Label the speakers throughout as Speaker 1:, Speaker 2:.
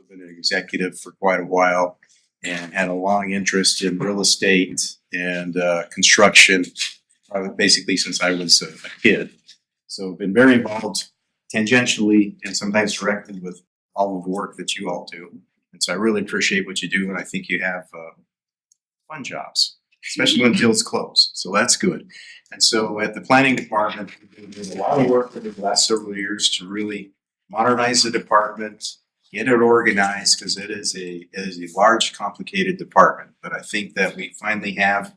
Speaker 1: been an executive for quite a while and had a long interest in real estate and construction, basically since I was a kid. So I've been very involved tangentially and sometimes directly with all of the work that you all do. And so I really appreciate what you do, and I think you have fun jobs, especially when deals close. So that's good. And so at the planning department, we've been doing a lot of work over the last several years to really modernize the department, get it organized, because it is a large, complicated department. But I think that we finally have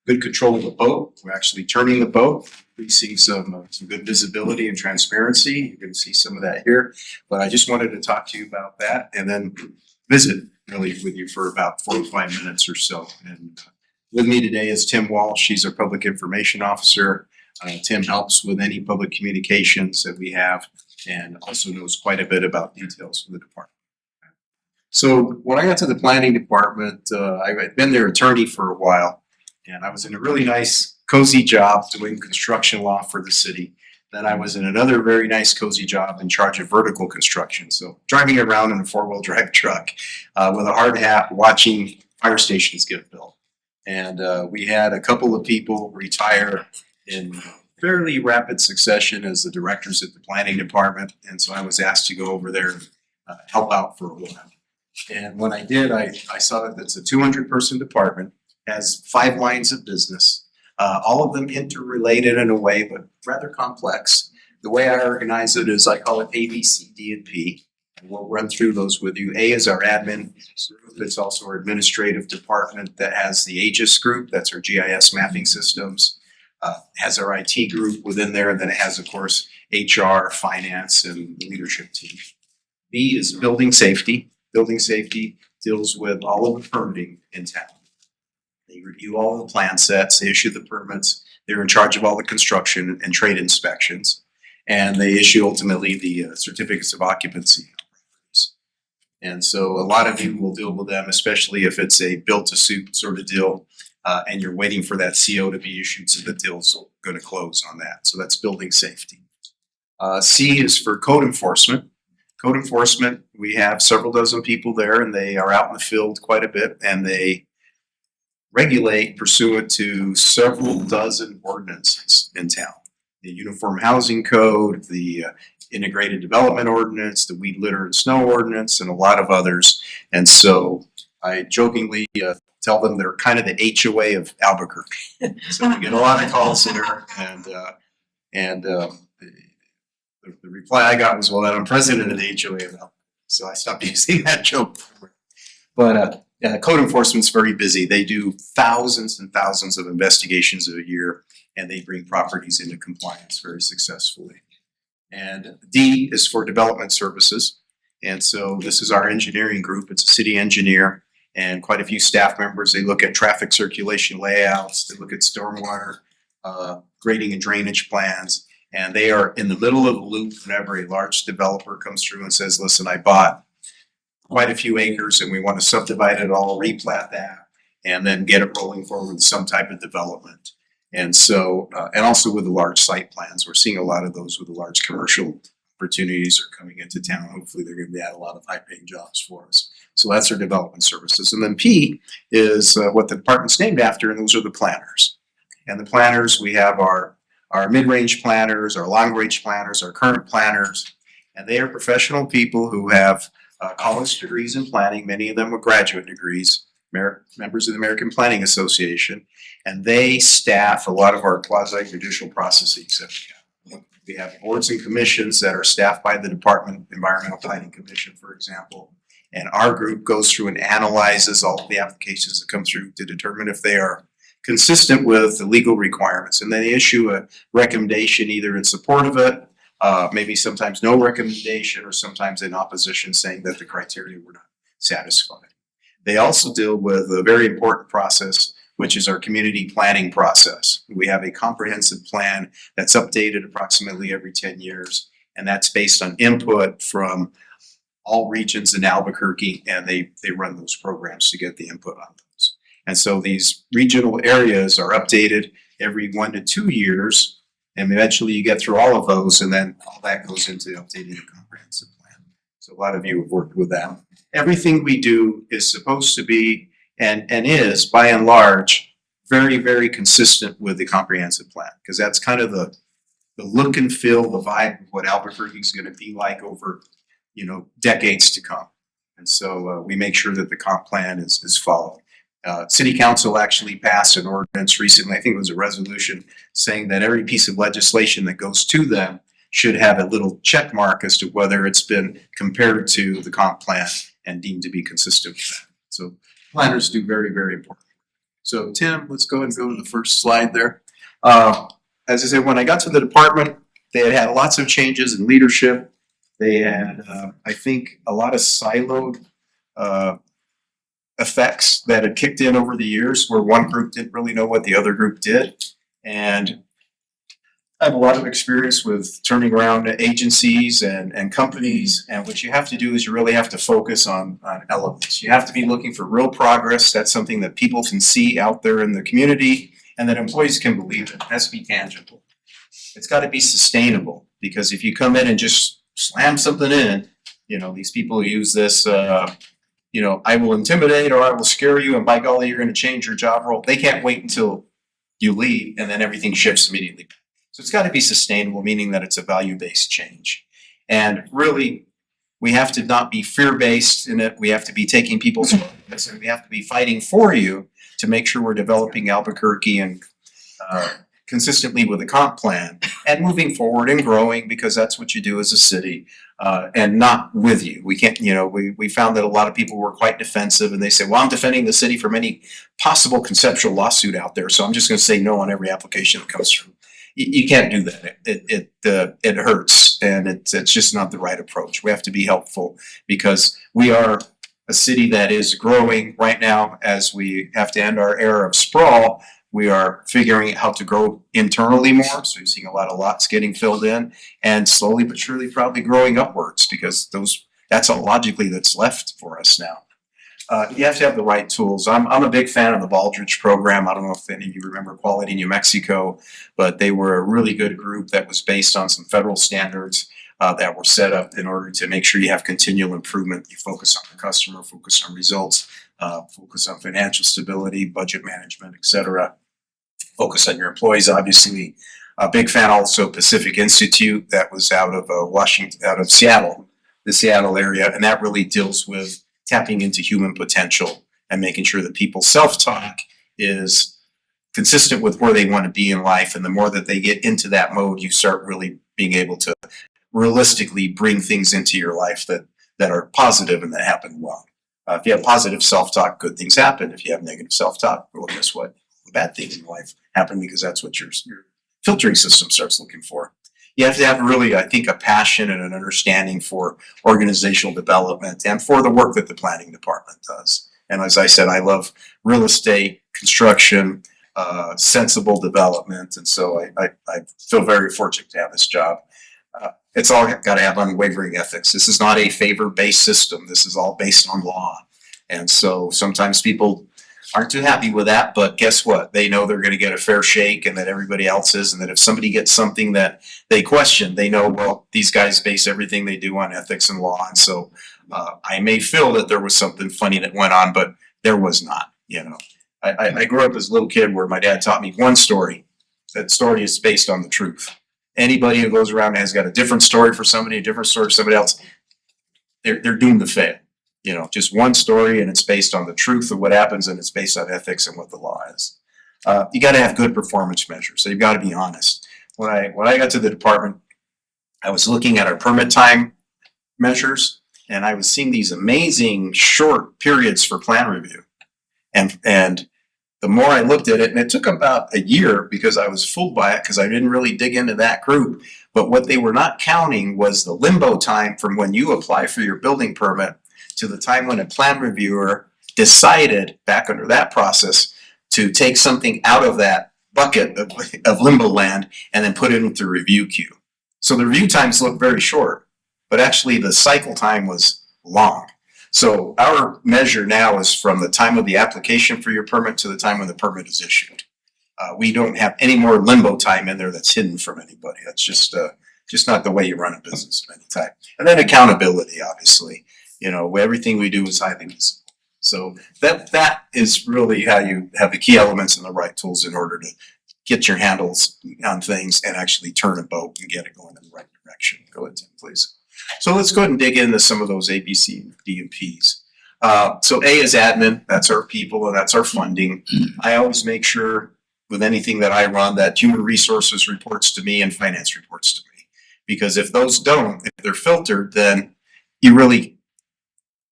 Speaker 1: good control of the boat. We're actually turning the boat. We see some good visibility and transparency. You're going to see some of that here. But I just wanted to talk to you about that and then visit really with you for about 45 minutes or so. And with me today is Tim Walsh. She's our public information officer. Tim helps with any public communications that we have and also knows quite a bit about details for the department. So when I got to the planning department, I had been their attorney for a while, and I was in a really nice, cozy job doing construction law for the city. Then I was in another very nice, cozy job in charge of vertical construction. So driving around in a four-wheel drive truck with a hard hat, watching fire stations get built. And we had a couple of people retire in fairly rapid succession as the directors at the planning department. And so I was asked to go over there and help out for a while. And when I did, I saw that it's a 200-person department, has 5 lines of business, all of them interrelated in a way, but rather complex. The way I organize it is I call it A, B, C, D, and P. And we'll run through those with you. A is our admin group. It's also our administrative department that has the AGIS group. That's our GIS mapping systems. Has our IT group within there. And then it has, of course, HR, finance, and leadership team. B is building safety. Building safety deals with all of the permitting in town. They review all the plan sets, they issue the permits, they're in charge of all the construction and trade inspections, and they issue ultimately the certificates of occupancy. And so a lot of you will deal with them, especially if it's a built-to-suit sort of deal, and you're waiting for that CO to be issued so the deal's going to close on that. So that's building safety. C is for code enforcement. Code enforcement, we have several dozen people there, and they are out in the field quite a bit, and they regulate pursuant to several dozen ordinances in town. The Uniform Housing Code, the Integrated Development Ordinance, the Weed, Litter, and Snow Ordinance, and a lot of others. And so I jokingly tell them they're kind of the HOA of Albuquerque. So we get a lot of calls there, and the reply I got was, well, that I'm president of the HOA of Albuquerque. So I stopped using that joke. But code enforcement's very busy. They do thousands and thousands of investigations a year, and they bring properties into compliance very successfully. And D is for development services. And so this is our engineering group. It's a city engineer and quite a few staff members. They look at traffic circulation layouts. They look at stormwater grading and drainage plans. And they are in the middle of the loop whenever a large developer comes through and says, listen, I bought quite a few acres and we want to subdivide it all, replat that, and then get it rolling forward with some type of development. And so, and also with the large site plans, we're seeing a lot of those with the large commercial opportunities are coming into town. Hopefully they're going to add a lot of high paying jobs for us. So that's our development services. And then P is what the department's named after, and those are the planners. And the planners, we have our mid-range planners, our long-range planners, our current planners, and they are professional people who have college degrees in planning, many of them with graduate degrees, members of the American Planning Association, and they staff a lot of our quasi-judicial processes that we have. We have boards and commissions that are staffed by the Department Environmental Planning Commission, for example, and our group goes through and analyzes all of the applications that come through to determine if they are consistent with the legal requirements, and then they issue a recommendation either in support of it, maybe sometimes no recommendation, or sometimes in opposition saying that the criteria were not satisfied. They also deal with a very important process, which is our community planning process. We have a comprehensive plan that's updated approximately every 10 years, and that's based on input from all regions in Albuquerque, and they run those programs to get the input on those. And so these regional areas are updated every 1 to 2 years, and eventually you get through all of those, and then all that goes into updating the comprehensive plan. So a lot of you have worked with them. Everything we do is supposed to be and is by and large very, very consistent with the comprehensive plan, because that's kind of the look and feel, the vibe of what Albuquerque is going to be like over, decades to come. And so we make sure that the comp plan is followed. City Council actually passed an ordinance recently, I think it was a resolution, saying that every piece of legislation that goes to them should have a little check mark as to whether it's been compared to the comp plan and deemed to be consistent with that. So planners do very, very important. So Tim, let's go ahead and go to the first slide there. As I said, when I got to the department, they had had lots of changes in leadership. They had, I think, a lot of siloed effects that had kicked in over the years where one group didn't really know what the other group did. And I have a lot of experience with turning around agencies and companies. And what you have to do is you really have to focus on elements. You have to be looking for real progress. That's something that people can see out there in the community and that employees can believe in. It has to be tangible. It's got to be sustainable, because if you come in and just slam something in, these people use this, I will intimidate or I will scare you and by golly, you're going to change your job role. They can't wait until you leave and then everything shifts immediately. So it's got to be sustainable, meaning that it's a value-based change. And really, we have to not be fear-based in it. We have to be taking people's words, and we have to be fighting for you to make sure we're developing Albuquerque and consistently with the comp plan and moving forward and growing, because that's what you do as a city, and not with you. We can't, we found that a lot of people were quite defensive and they say, well, I'm defending the city from any possible conceptual lawsuit out there, so I'm just going to say no on every application that comes through. You can't do that. It hurts, and it's just not the right approach. We have to be helpful, because we are a city that is growing right now. As we have to end our era of sprawl, we are figuring out how to grow internally more. So you're seeing a lot of lots getting filled in, and slowly but surely probably growing upwards, because that's all logically that's left for us now. You have to have the right tools. I'm a big fan of the Baldrige program. I don't know if any of you remember Quality New Mexico, but they were a really good group that was based on some federal standards that were set up in order to make sure you have continual improvement. You focus on the customer, focus on results, focus on financial stability, budget management, etc. Focus on your employees, obviously. A big fan also of Pacific Institute, that was out of Seattle, the Seattle area, and that really deals with tapping into human potential and making sure that people's self-talk is consistent with where they want to be in life. And the more that they get into that mode, you start really being able to realistically bring things into your life that are positive and that happen well. If you have positive self-talk, good things happen. If you have negative self-talk, well, guess what? Bad things in life happen, because that's what your filtering system starts looking for. You have to have really, I think, a passion and an understanding for organizational development and for the work that the planning department does. And as I said, I love real estate, construction, sensible development. And so I feel very fortunate to have this job. It's all got to have unwavering ethics. This is not a favor-based system. This is all based on law. And so sometimes people aren't too happy with that, but guess what? They know they're going to get a fair shake, and that everybody else is, and that if somebody gets something that they question, they know, well, these guys base everything they do on ethics and law. And so I may feel that there was something funny that went on, but there was not. I grew up as a little kid where my dad taught me one story. That story is based on the truth. Anybody who goes around and has got a different story for somebody, a different story for somebody else, they're doomed to fail. Just one story, and it's based on the truth of what happens, and it's based on ethics and what the law is. You got to have good performance measures, so you've got to be honest. When I got to the department, I was looking at our permit time measures, and I was seeing these amazing short periods for plan review. And the more I looked at it, and it took about a year because I was fooled by it, because I didn't really dig into that group. But what they were not counting was the limbo time from when you apply for your building permit to the time when a plan reviewer decided, back under that process, to take something out of that bucket of limbo land and then put it into review queue. So the review times look very short, but actually the cycle time was long. So our measure now is from the time of the application for your permit to the time when the permit is issued. We don't have any more limbo time in there that's hidden from anybody. That's just just not the way you run a business of any type. And then accountability, obviously. You know, everything we do is highly visible. So that is really how you have the key elements and the right tools in order to get your handles on things and actually turn a boat and get it going in the right direction. Go ahead, Tim, please. So let's go ahead and dig into some of those A, B, C, D, and P's. So A is admin. That's our people and that's our funding. I always make sure with anything that I run that human resources reports to me and finance reports to me. Because if those don't, if they're filtered, then you really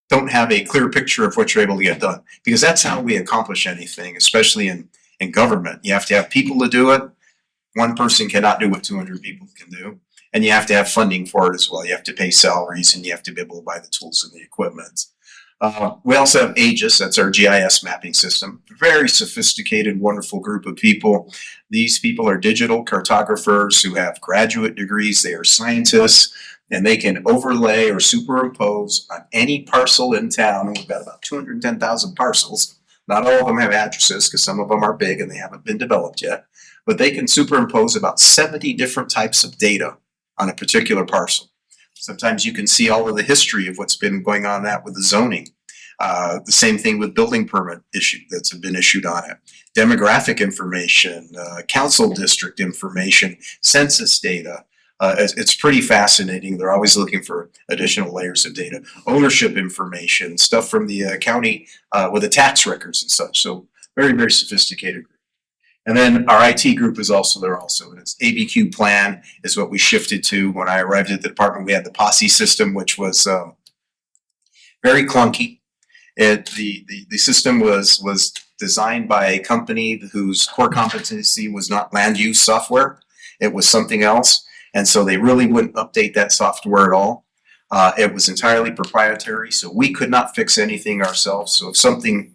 Speaker 1: don't have a clear picture of what you're able to get done. Because that's how we accomplish anything, especially in government. You have to have people to do it. One person cannot do what 200 people can do. And you have to have funding for it as well. You have to pay salaries and you have to be able to buy the tools and the equipment. We also have Aegis, that's our GIS mapping system. Very sophisticated, wonderful group of people. These people are digital cartographers who have graduate degrees. They are scientists, and they can overlay or superimpose on any parcel in town. And we've got about 210,000 parcels. Not all of them have addresses because some of them are big and they haven't been developed yet. But they can superimpose about 70 different types of data on a particular parcel. Sometimes you can see all of the history of what's been going on that with the zoning. The same thing with building permit issue that's been issued on it. Demographic information, council district information, census data. It's pretty fascinating. They're always looking for additional layers of data. Ownership information, stuff from the county with the tax records and such. So very, very sophisticated group. And then our IT group is also there also. And it's ABQ plan is what we shifted to. When I arrived at the department, we had the posse system, which was very clunky. The system was designed by a company whose core competency was not land use software. It was something else. And so they really wouldn't update that software at all. It was entirely proprietary, so we could not fix anything ourselves. So if something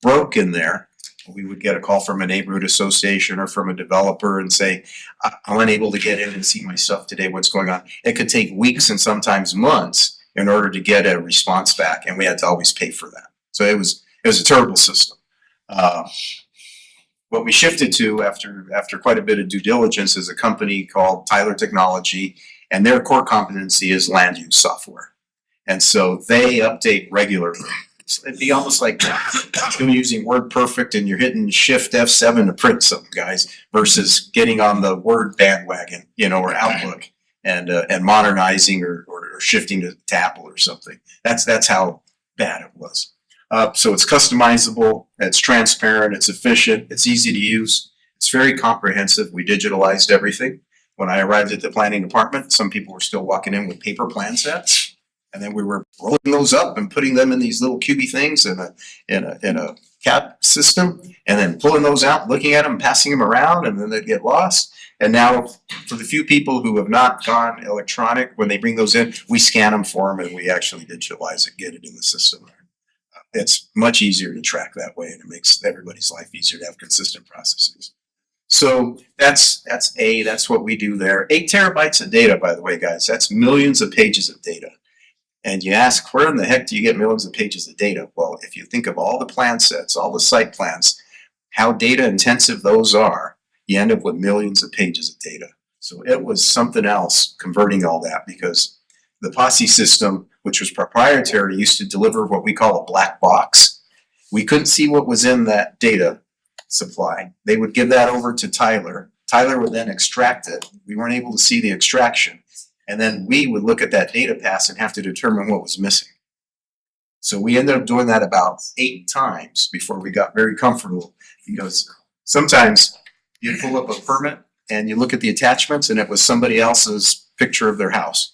Speaker 1: broke in there, we would get a call from a neighborhood association or from a developer and say, I'm unable to get in and see my stuff today, what's going on? It could take weeks and sometimes months in order to get a response back, and we had to always pay for that. So it was a terrible system. What we shifted to after quite a bit of due diligence is a company called Tyler Technology, and their core competency is land use software. And so they update regularly. It'd be almost like you're using WordPerfect and you're hitting Shift F7 to print something, guys, versus getting on the Word bandwagon, or Outlook and modernizing or shifting to Apple or something. That's how bad it was. So it's customizable, it's transparent, it's efficient, it's easy to use, it's very comprehensive. We digitalized everything. When I arrived at the planning department, some people were still walking in with paper plan sets. And then we were rolling those up and putting them in these little cubey things in a CAB system, and then pulling those out, looking at them, passing them around, and then they'd get lost. And now, for the few people who have not gone electronic, when they bring those in, we scan them for them, and we actually digitalize it, get it in the system. It's much easier to track that way, and it makes everybody's life easier to have consistent processes. So that's what we do there. 8 terabytes of data, by the way, guys. That's millions of pages of data. And you ask, where in the heck do you get millions of pages of data? Well, if you think of all the plan sets, all the site plans, how data intensive those are, you end up with millions of pages of data. So it was something else converting all that, because the posse system, which was proprietary, used to deliver what we call a black box. We couldn't see what was in that data supply. They would give that over to Tyler. Tyler would then extract it. We weren't able to see the extraction. And then we would look at that data pass and have to determine what was missing. So we ended up doing that about 8 times before we got very comfortable, because sometimes you pull up a permit and you look at the attachments and it was somebody else's picture of their house.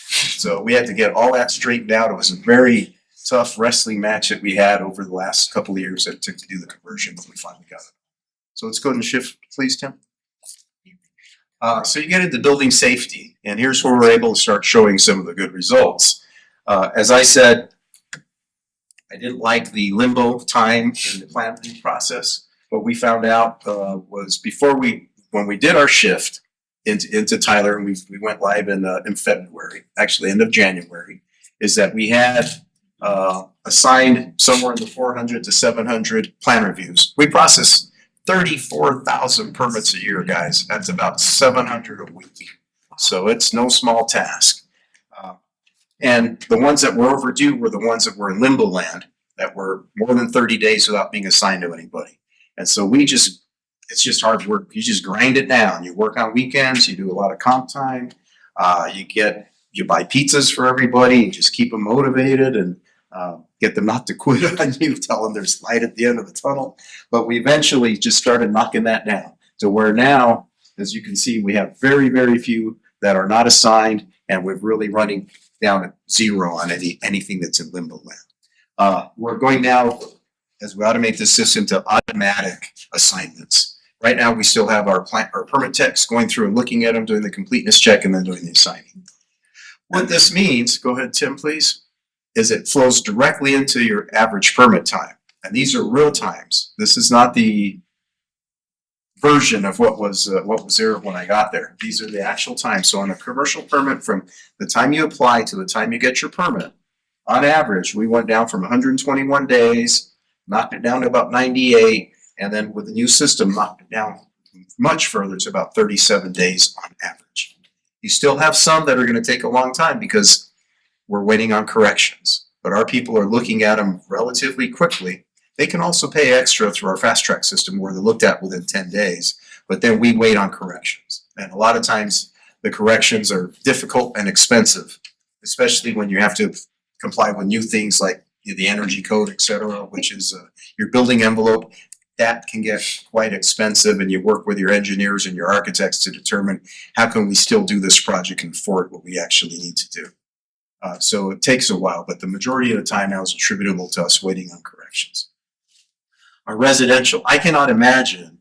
Speaker 1: So we had to get all that straightened out. It was a very tough wrestling match that we had over the last couple of years that it took to do the conversion, but we finally got it. So let's go ahead and shift, please, Tim. So you get into building safety, and here's where we're able to start showing some of the good results. As I said, I didn't like the limbo time in the planning process. What we found out was when we did our shift into Tyler, and we went live in February, actually end of January, is that we had assigned somewhere in the 400 to 700 plan reviews. We processed 34,000 permits a year, guys. That's about 700 a week. So it's no small task. And the ones that were overdue were the ones that were in limbo land, that were more than 30 days without being assigned to anybody. And so it's just hard work. You just grind it down. You work on weekends, you do a lot of comp time, you buy pizzas for everybody, you just keep them motivated and get them not to quit on you, tell them there's light at the end of the tunnel. But we eventually just started knocking that down to where now, as you can see, we have very, very few that are not assigned, and we're really running down at zero on anything that's in limbo land. We're going now, as we automate this system, to automatic assignments. Right now, we still have our permit techs going through and looking at them, doing the completeness check, and then doing the assigning. What this means, go ahead, Tim, please, is it flows directly into your average permit time. And these are real times. This is not the version of what was there when I got there. These are the actual times. So on a commercial permit, from the time you apply to the time you get your permit, on average, we went down from 121 days, knocked it down to about 98, and then with the new system, knocked it down much further to about 37 days on average. You still have some that are going to take a long time because we're waiting on corrections, but our people are looking at them relatively quickly. They can also pay extra through our fast track system where they're looked at within 10 days, but then we wait on corrections. And a lot of times the corrections are difficult and expensive, especially when you have to comply with new things like the energy code, et cetera, which is your building envelope. That can get quite expensive, and you work with your engineers and your architects to determine how can we still do this project and afford what we actually need to do. So it takes a while, but the majority of the time now is attributable to us waiting on corrections. Our residential, I cannot imagine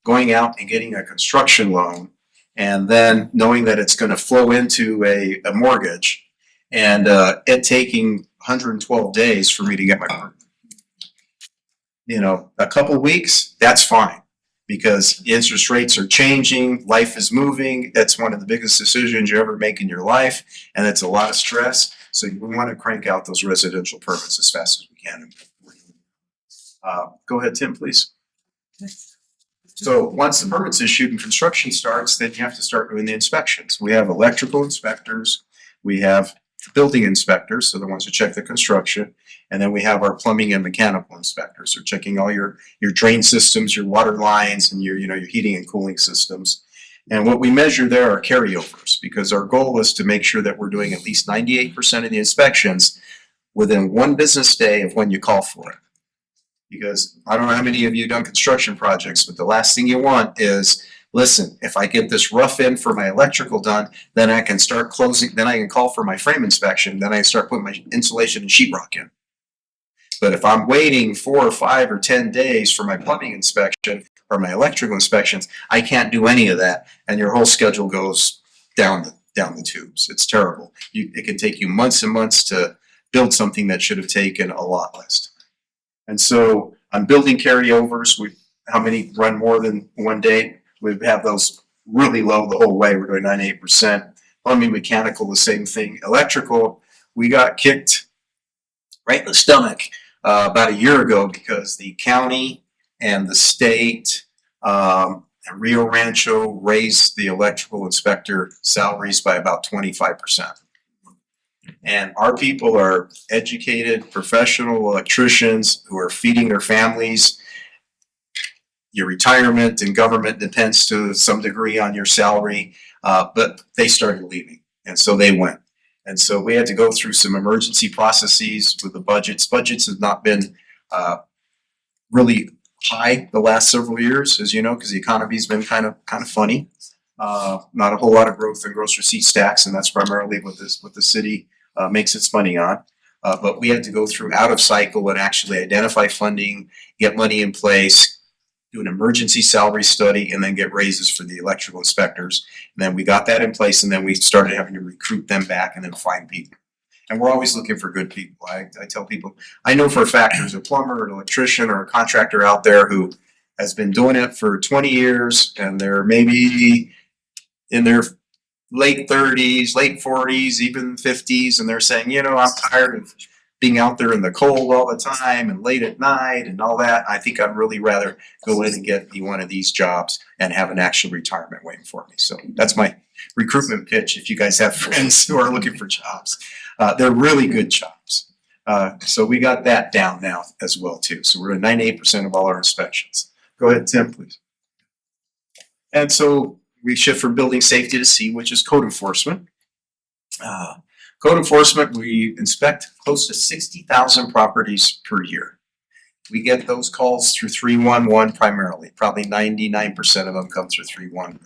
Speaker 1: going out and getting a construction loan and then knowing that it's going to flow into a mortgage and it taking 112 days for me to get my permit. You know, a couple weeks, that's fine because interest rates are changing, life is moving. That's one of the biggest decisions you ever make in your life, and it's a lot of stress. So we want to crank out those residential permits as fast as we can. Go ahead, Tim, please. So once the permit's issued and construction starts, then you have to start doing the inspections. We have electrical inspectors, we have building inspectors, so the ones who check the construction, and then we have our plumbing and mechanical inspectors. They're checking all your drain systems, your water lines, and your heating and cooling systems. And what we measure there are carryovers, because our goal is to make sure that we're doing at least 98% of the inspections within one business day of when you call for it. Because I don't know how many of you have done construction projects, but the last thing you want is, listen, if I get this rough in for my electrical done, then I can start closing, then I can call for my frame inspection, then I can start putting my insulation and sheetrock in. But if I'm waiting 4 or 5 or 10 days for my plumbing inspection or my electrical inspections, I can't do any of that, and your whole schedule goes down the tubes. It's terrible. It can take you months and months to build something that should have taken a lot less time. And so on building carryovers, how many run more than one day? We have those really low the whole way. We're doing 98%. Plumbing, mechanical, the same thing. Electrical, we got kicked right in the stomach about a year ago because the county and the state and Rio Rancho raised the electrical inspector salaries by about 25%. And our people are educated, professional electricians who are feeding their families. Your retirement and government depends to some degree on your salary, but they started leaving, and so they went. And so we had to go through some emergency processes with the budgets. Budgets have not been really high the last several years, as you know, because the economy's been kind of funny. Not a whole lot of growth in gross receipt stacks, and that's primarily what the city makes its money on. But we had to go through out of cycle and actually identify funding, get money in place, do an emergency salary study, and then get raises for the electrical inspectors. And then we got that in place, and then we started having to recruit them back and then find people. And we're always looking for good people. I tell people, I know for a fact there's a plumber, an electrician, or a contractor out there who has been doing it for 20 years, and they're maybe in their late 30s, late 40s, even 50s, and they're saying, I'm tired of being out there in the cold all the time and late at night and all that. I think I'd really rather go in and get me one of these jobs and have an actual retirement waiting for me. So that's my recruitment pitch. If you guys have friends who are looking for jobs, they're really good jobs. So we got that down now as well too. So we're at 98% of all our inspections. Go ahead, Tim, please. And so we shift from building safety to C, which is code enforcement. Code enforcement, we inspect close to 60,000 properties per year. We get those calls through 311 primarily. Probably 99% of them come through 311.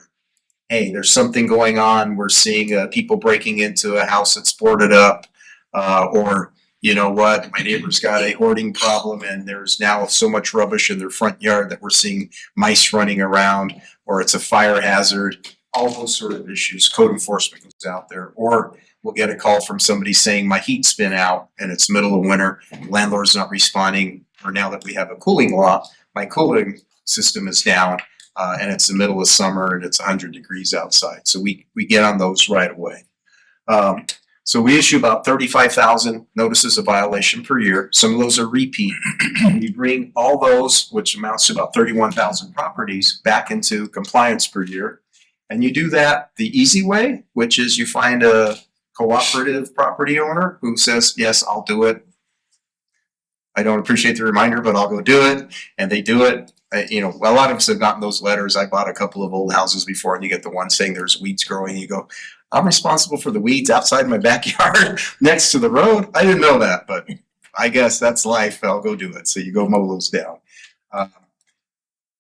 Speaker 1: Hey, there's something going on. We're seeing people breaking into a house that's boarded up, or you know what, my neighbor's got a hoarding problem and there's now so much rubbish in their front yard that we're seeing mice running around, or it's a fire hazard. All those sort of issues, code enforcement goes out there. Or we'll get a call from somebody saying my heat's been out and it's middle of winter, landlord's not responding, or now that we have a cooling law, my cooling system is down, and it's the middle of summer and it's 100 degrees outside. So we get on those right away. So we issue about 35,000 notices of violation per year. Some of those are repeat. We bring all those, which amounts to about 31,000 properties, back into compliance per year. And you do that the easy way, which is you find a cooperative property owner who says, yes, I'll do it. I don't appreciate the reminder, but I'll go do it. And they do it. A lot of us have gotten those letters. I bought a couple of old houses before, and you get the one saying there's weeds growing. You go, I'm responsible for the weeds outside my backyard next to the road. I didn't know that, but I guess that's life. I'll go do it. So you go mow those down.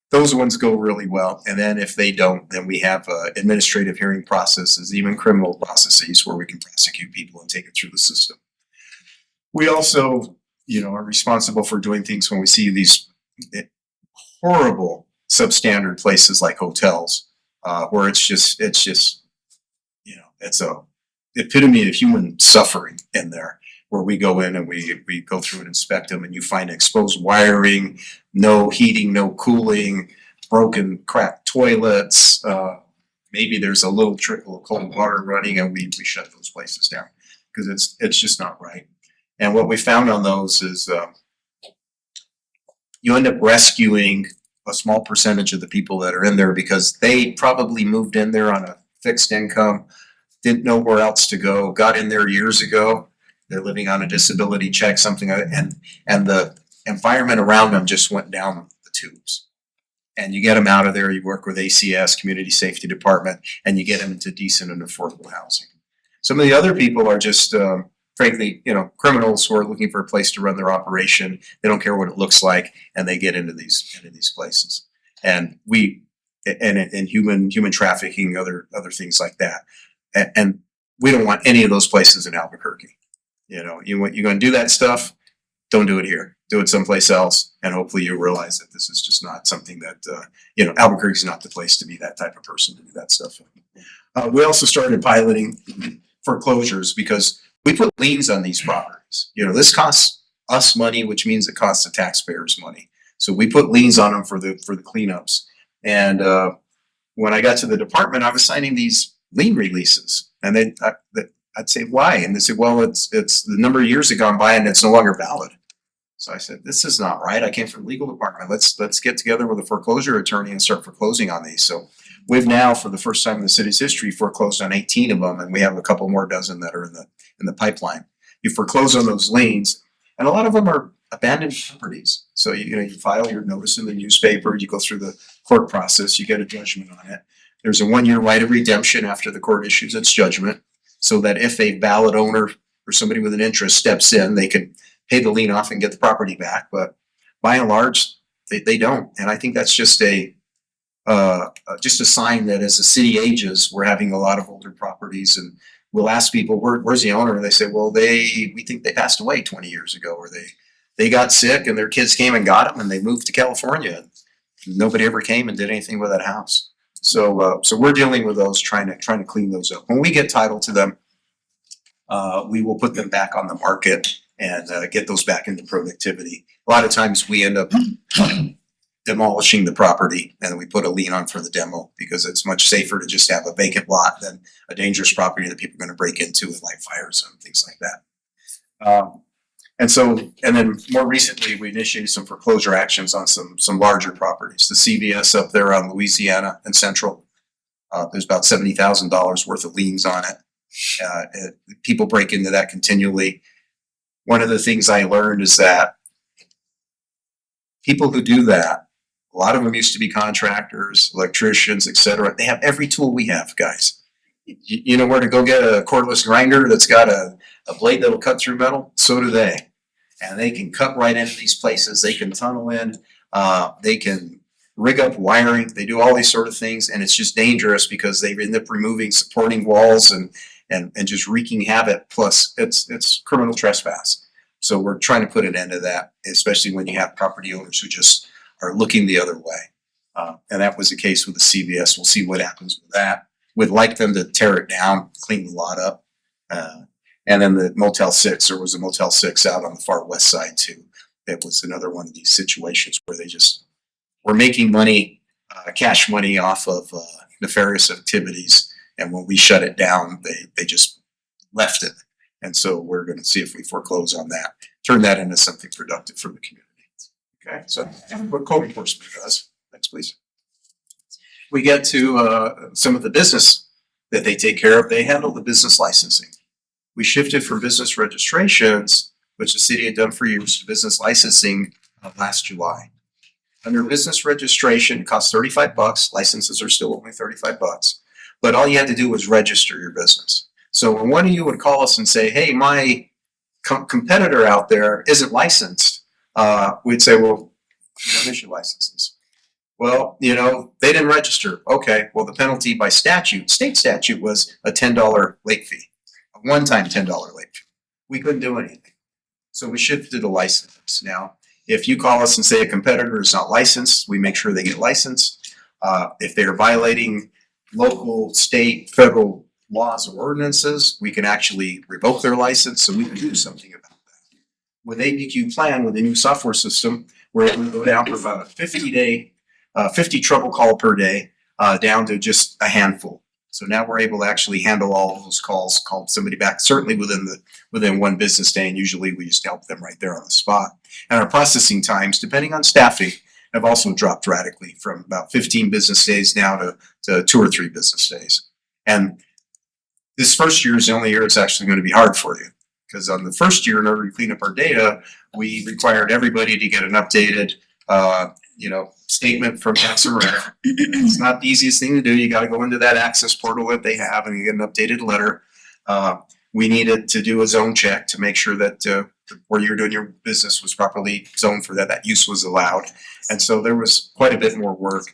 Speaker 1: Those ones go really well. And then if they don't, then we have administrative hearing processes, even criminal processes where we can prosecute people and take it through the system. We also, are responsible for doing things when we see these horrible substandard places like hotels, where it's a epitome of human suffering in there, where we go in and we go through and inspect them, and you find exposed wiring, no heating, no cooling, broken, cracked toilets. Maybe there's a little trickle of cold water running, and we shut those places down because it's just not right. And what we found on those is you end up rescuing a small percentage of the people that are in there because they probably moved in there on a fixed income, didn't know where else to go, got in there years ago. They're living on a disability check, something, and the environment around them just went down the tubes. And you get them out of there, you work with ACS, Community Safety Department, and you get them into decent and affordable housing. Some of the other people are just, frankly, criminals who are looking for a place to run their operation. They don't care what it looks like, and they get into these places. And human trafficking, other things like that. And we don't want any of those places in Albuquerque. You're going to do that stuff, don't do it here. Do it someplace else, and hopefully you realize that this is just not something that, Albuquerque's not the place to be that type of person to do that stuff. We also started piloting foreclosures because we put liens on these properties. This costs us money, which means it costs the taxpayers money. So we put liens on them for the cleanups. And when I got to the department, I was signing these lien releases, and I'd say, why? And they said, well, it's the number of years have gone by and it's no longer valid. So I said, this is not right. I came from the legal department. Let's get together with a foreclosure attorney and start foreclosing on these. So we've now, for the first time in the city's history, foreclosed on 18 of them, and we have a couple more dozen that are in the pipeline. You foreclose on those liens, and a lot of them are abandoned properties. So you file your notice in the newspaper, you go through the court process, you get a judgment on it. There's a 1-year right of redemption after the court issues its judgment, so that if a valid owner or somebody with an interest steps in, they can pay the lien off and get the property back. But by and large, they don't. And I think that's just a sign that as the city ages, we're having a lot of older properties, and we'll ask people, where's the owner? And they say, well, we think they passed away 20 years ago, or they got sick and their kids came and got them and they moved to California. Nobody ever came and did anything with that house. So we're dealing with those, trying to clean those up. When we get title to them, we will put them back on the market and get those back into productivity. A lot of times we end up demolishing the property, and we put a lien on for the demo because it's much safer to just have a vacant lot than a dangerous property that people are going to break into with light fires and things like that. And so, and then more recently, we initiated some foreclosure actions on some larger properties. The CVS up there on Louisiana and Central, there's about $70,000 worth of liens on it. People break into that continually. One of the things I learned is that people who do that, a lot of them used to be contractors, electricians, etc. They have every tool we have, guys. You know where to go get a cordless grinder that's got a blade that'll cut through metal? So do they. And they can cut right into these places. They can tunnel in. They can rig up wiring. They do all these sort of things. And it's just dangerous because they end up removing supporting walls and just wreaking havoc. Plus, it's criminal trespass. So we're trying to put an end to that, especially when you have property owners who just are looking the other way. And that was the case with the CVS. We'll see what happens with that. We'd like them to tear it down, clean the lot up. And then the Motel 6, there was a Motel 6 out on the far west side too. That was another one of these situations where they just were making money, cash money off of nefarious activities. And when we shut it down, they just left it. And so we're going to see if we foreclose on that, turn that into something productive for the community. Okay, so what code enforcement does. Next, please. We get to some of the business that they take care of. They handle the business licensing. We shifted from business registrations, which the city had done for years, to business licensing last July. Under business registration, it costs $35. Licenses are still only $35. But all you had to do was register your business. So when one of you would call us and say, hey, my competitor out there isn't licensed, we'd say, well, you don't issue licenses. Well, you know, they didn't register. Okay, well, the penalty by statute, state statute, was a $10 late fee, a one-time $10 late fee. We couldn't do anything. So we shifted to licenses. Now, if you call us and say a competitor is not licensed, we make sure they get licensed. If they are violating local, state, federal laws or ordinances, we can actually revoke their license, so we can do something about that. With ABQ Plan, with the new software system, we're able to go down from about a 50 trouble call per day down to just a handful. So now we're able to actually handle all of those calls, call somebody back, certainly within one business day, and usually we just help them right there on the spot. And our processing times, depending on staffing, have also dropped radically from about 15 business days now to 2 or 3 business days. And this first year is the only year it's actually going to be hard for you, because on the first year, in order to clean up our data, we required everybody to get an updated statement from SRF. It's not the easiest thing to do. You got to go into that access portal that they have and you get an updated letter. We needed to do a zone check to make sure that where you're doing your business was properly zoned for that use was allowed. And so there was quite a bit more work.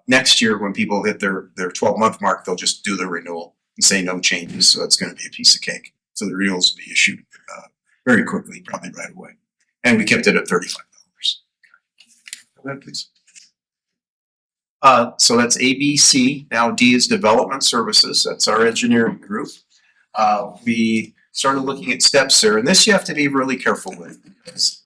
Speaker 1: Next year, when people hit their 12-month mark, they'll just do the renewal and say no changes. So it's going to be a piece of cake. So the renewals will be issued very quickly, probably right away. And we kept it at $35. Go ahead, please. So that's ABC. Now D is development services. That's our engineering group. We started looking at steps there, and this you have to be really careful with because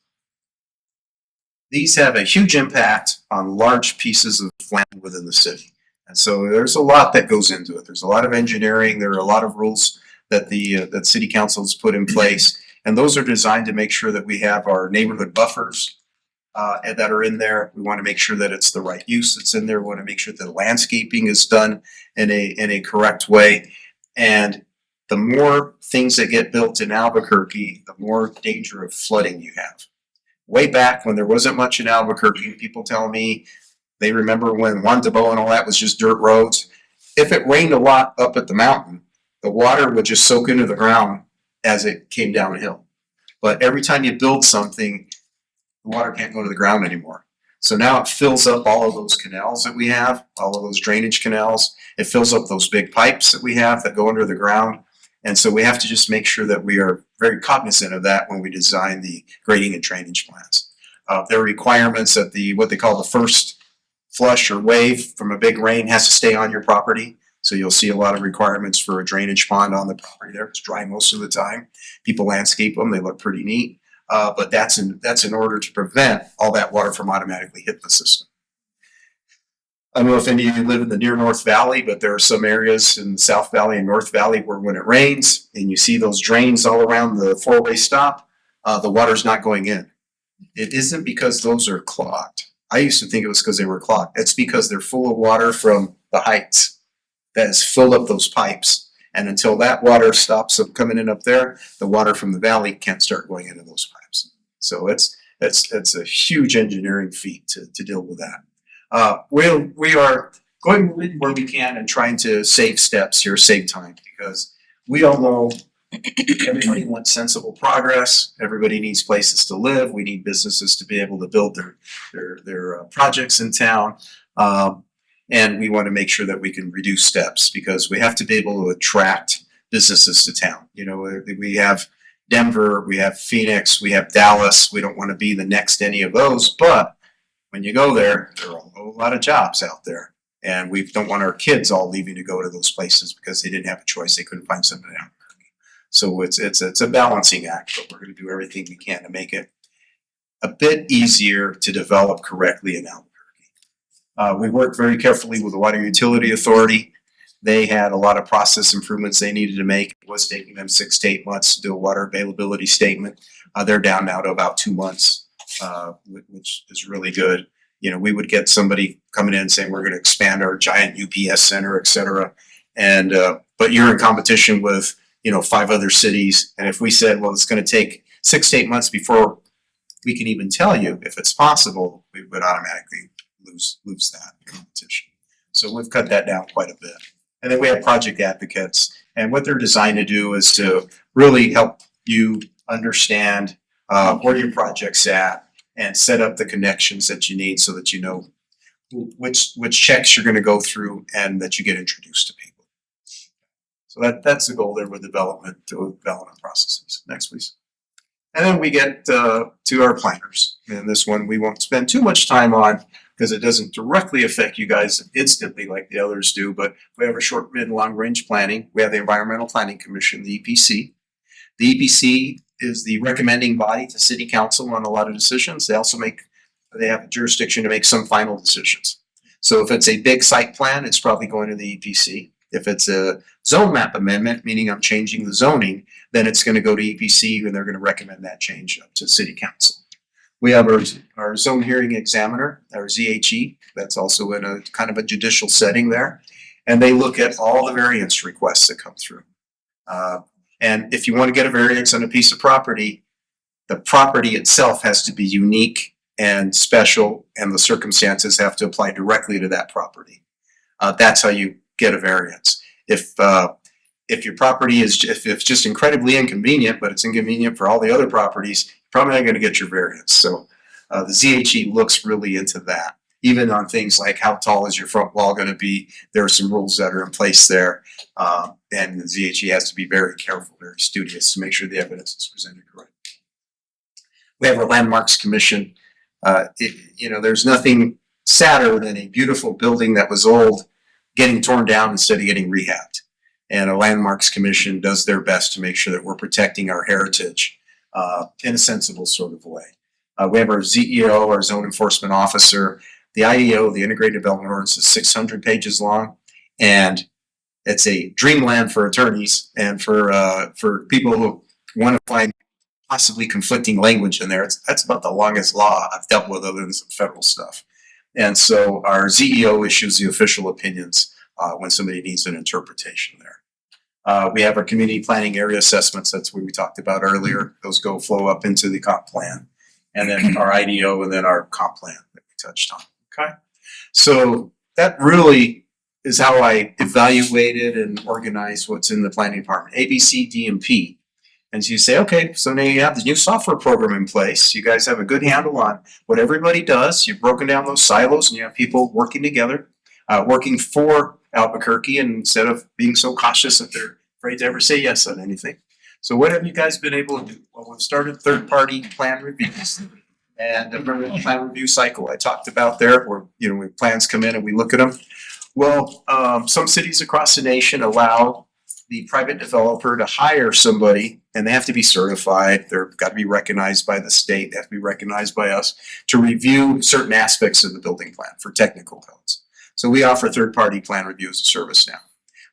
Speaker 1: these have a huge impact on large pieces of land within the city. And so there's a lot that goes into it. There's a lot of engineering. There are a lot of rules that that City Council has put in place, and those are designed to make sure that we have our neighborhood buffers that are in there. We want to make sure that it's the right use that's in there. We want to make sure that the landscaping is done in a correct way. And the more things that get built in Albuquerque, the more danger of flooding you have. Way back when there wasn't much in Albuquerque, people tell me they remember when Juan Tabo and all that was just dirt roads. If it rained a lot up at the mountain, the water would just soak into the ground as it came downhill. But every time you build something, the water can't go to the ground anymore. So now it fills up all of those canals that we have, all of those drainage canals. It fills up those big pipes that we have that go under the ground. And so we have to just make sure that we are very cognizant of that when we design the grading and drainage plans. There are requirements that what they call the first flush or wave from a big rain has to stay on your property. So you'll see a lot of requirements for a drainage pond on the property there. It's dry most of the time. People landscape them. They look pretty neat. But that's in order to prevent all that water from automatically hitting the system. I don't know if any of you live in the near North Valley, but there are some areas in the South Valley and North Valley where when it rains and you see those drains all around the four-way stop, the water's not going in. It isn't because those are clogged. I used to think it was because they were clogged. It's because they're full of water from the heights that has filled up those pipes. And until that water stops coming in up there, the water from the valley can't start going into those pipes. So it's a huge engineering feat to deal with that. We are going where we can and trying to save steps here, save time, because we all know everybody wants sensible progress. Everybody needs places to live. We need businesses to be able to build their projects in town. And we want to make sure that we can reduce steps because we have to be able to attract businesses to town. You know, we have Denver, we have Phoenix, we have Dallas. We don't want to be the next any of those, but when you go there are a whole lot of jobs out there. And we don't want our kids all leaving to go to those places because they didn't have a choice. They couldn't find something out. So it's a balancing act, but we're going to do everything we can to make it a bit easier to develop correctly in Albuquerque. We worked very carefully with the Water Utility Authority. They had a lot of process improvements they needed to make. It was taking them 6 to 8 months to do a water availability statement. They're down now to about 2 months, which is really good. You know, we would get somebody coming in saying we're going to expand our giant UPS center, et cetera. And but you're in competition with 5 other cities. And if we said, well, it's going to take 6 to 8 months before we can even tell you if it's possible, we would automatically lose that competition. So we've cut that down quite a bit. And then we have project advocates. And what they're designed to do is to really help you understand where your project's at and set up the connections that you need so that you know which checks you're going to go through and that you get introduced to people. So that's the goal there with development processes. Next, please. And then we get to our planners. And this one we won't spend too much time on because it doesn't directly affect you guys instantly like the others do. But we have a short, mid, and long range planning. We have the Environmental Planning Commission, the EPC. The EPC is the recommending body to City Council on a lot of decisions. They have a jurisdiction to make some final decisions. So if it's a big site plan, it's probably going to the EPC. If it's a zone map amendment, meaning I'm changing the zoning, then it's going to go to EPC and they're going to recommend that change up to City Council. We have our zone hearing examiner, our ZHE, that's also in a kind of a judicial setting there. And they look at all the variance requests that come through. And if you want to get a variance on a piece of property, the property itself has to be unique and special, and the circumstances have to apply directly to that property. That's how you get a variance. If your property if it's just incredibly inconvenient, but it's inconvenient for all the other properties, you're probably not going to get your variance. So the ZHE looks really into that. Even on things like how tall is your front wall going to be, there are some rules that are in place there. And the ZHE has to be very careful, very studious to make sure the evidence is presented correctly. We have our Landmarks Commission. There's nothing sadder than a beautiful building that was old getting torn down instead of getting rehabbed. And a Landmarks Commission does their best to make sure that we're protecting our heritage in a sensible sort of way. We have our ZEO, our Zone Enforcement Officer. The IDO, the Integrated Development Ordinance, is 600 pages long, and it's a dreamland for attorneys and for people who want to find possibly conflicting language in there. That's about the longest law I've dealt with other than some federal stuff. And so our ZEO issues the official opinions when somebody needs an interpretation there. We have our community planning area assessments. That's what we talked about earlier. Those flow up into the comp plan. And then our IDO and then our comp plan that we touched on. Okay. So that really is how I evaluated and organized what's in the planning department, A, B, C, D, and P. And so you say, okay, so now you have the new software program in place. You guys have a good handle on what everybody does. You've broken down those silos and you have people working together, working for Albuquerque, and instead of being so cautious that they're afraid to ever say yes on anything. So what have you guys been able to do? Well, we've started third-party plan reviews. And remember the plan review cycle I talked about there, where when plans come in and we look at them. Well, some cities across the nation allow the private developer to hire somebody, and they have to be certified. They've got to be recognized by the state. They have to be recognized by us to review certain aspects of the building plan for technical codes. So we offer third-party plan review as a service now.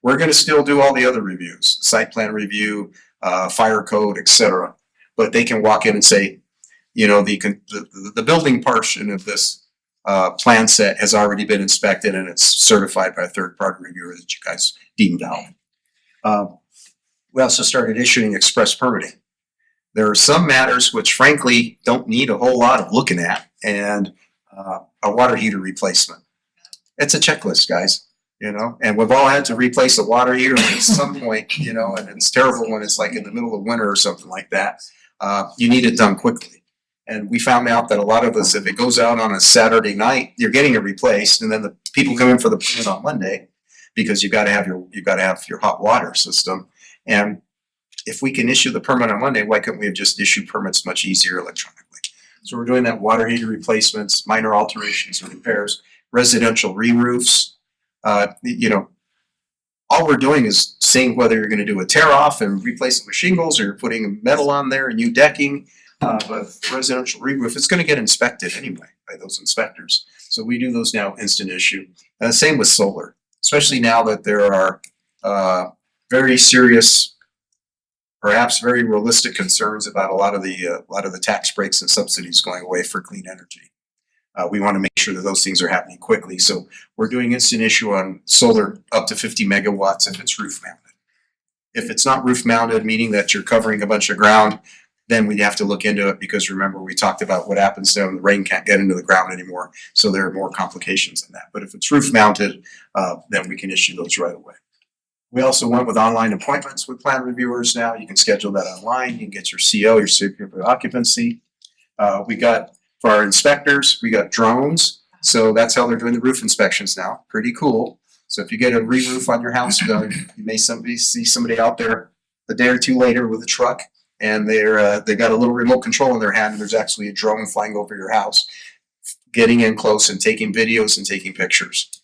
Speaker 1: We're going to still do all the other reviews, site plan review, fire code, etc. but they can walk in and say, you know, the building portion of this plan set has already been inspected and it's certified by a third-party reviewer that you guys deemed valid. We also started issuing express permitting. There are some matters which frankly don't need a whole lot of looking at, and a water heater replacement. It's a checklist, guys, you know, and we've all had to replace a water heater at some point, you know, and it's terrible when it's like in the middle of winter or something like that. You need it done quickly. And we found out that a lot of us, if it goes out on a Saturday night, you're getting it replaced, and then the people come in for the permit on Monday because you've got to have your hot water system. And if we can issue the permit on Monday, why couldn't we have just issued permits much easier electronically? So we're doing that: water heater replacements, minor alterations and repairs, residential re-roofs. You know, all we're doing is saying whether you're going to do a tear off and replace it with shingles, or you're putting metal on there and new decking. But the residential re-roof, it's going to get inspected anyway by those inspectors. So we do those now instant issue. Same with solar, especially now that there are very serious, perhaps very realistic concerns about a lot of the tax breaks and subsidies going away for clean energy. We want to make sure that those things are happening quickly. So we're doing instant issue on solar up to 50 megawatts if it's roof mounted. If it's not roof mounted, meaning that you're covering a bunch of ground, then we'd have to look into it, because remember, we talked about what happens when the rain can't get into the ground anymore. So there are more complications than that. But if it's roof mounted, then we can issue those right away. We also went with online appointments with plan reviewers now. You can schedule that online. You can get your CO, your certificate of occupancy. We got, for our inspectors, we got drones. So that's how they're doing the roof inspections now. Pretty cool. So if you get a re-roof on your house done, you may see somebody out there a day or two later with a truck, and they got a little remote control in their hand, and there's actually a drone flying over your house, getting in close and taking videos and taking pictures.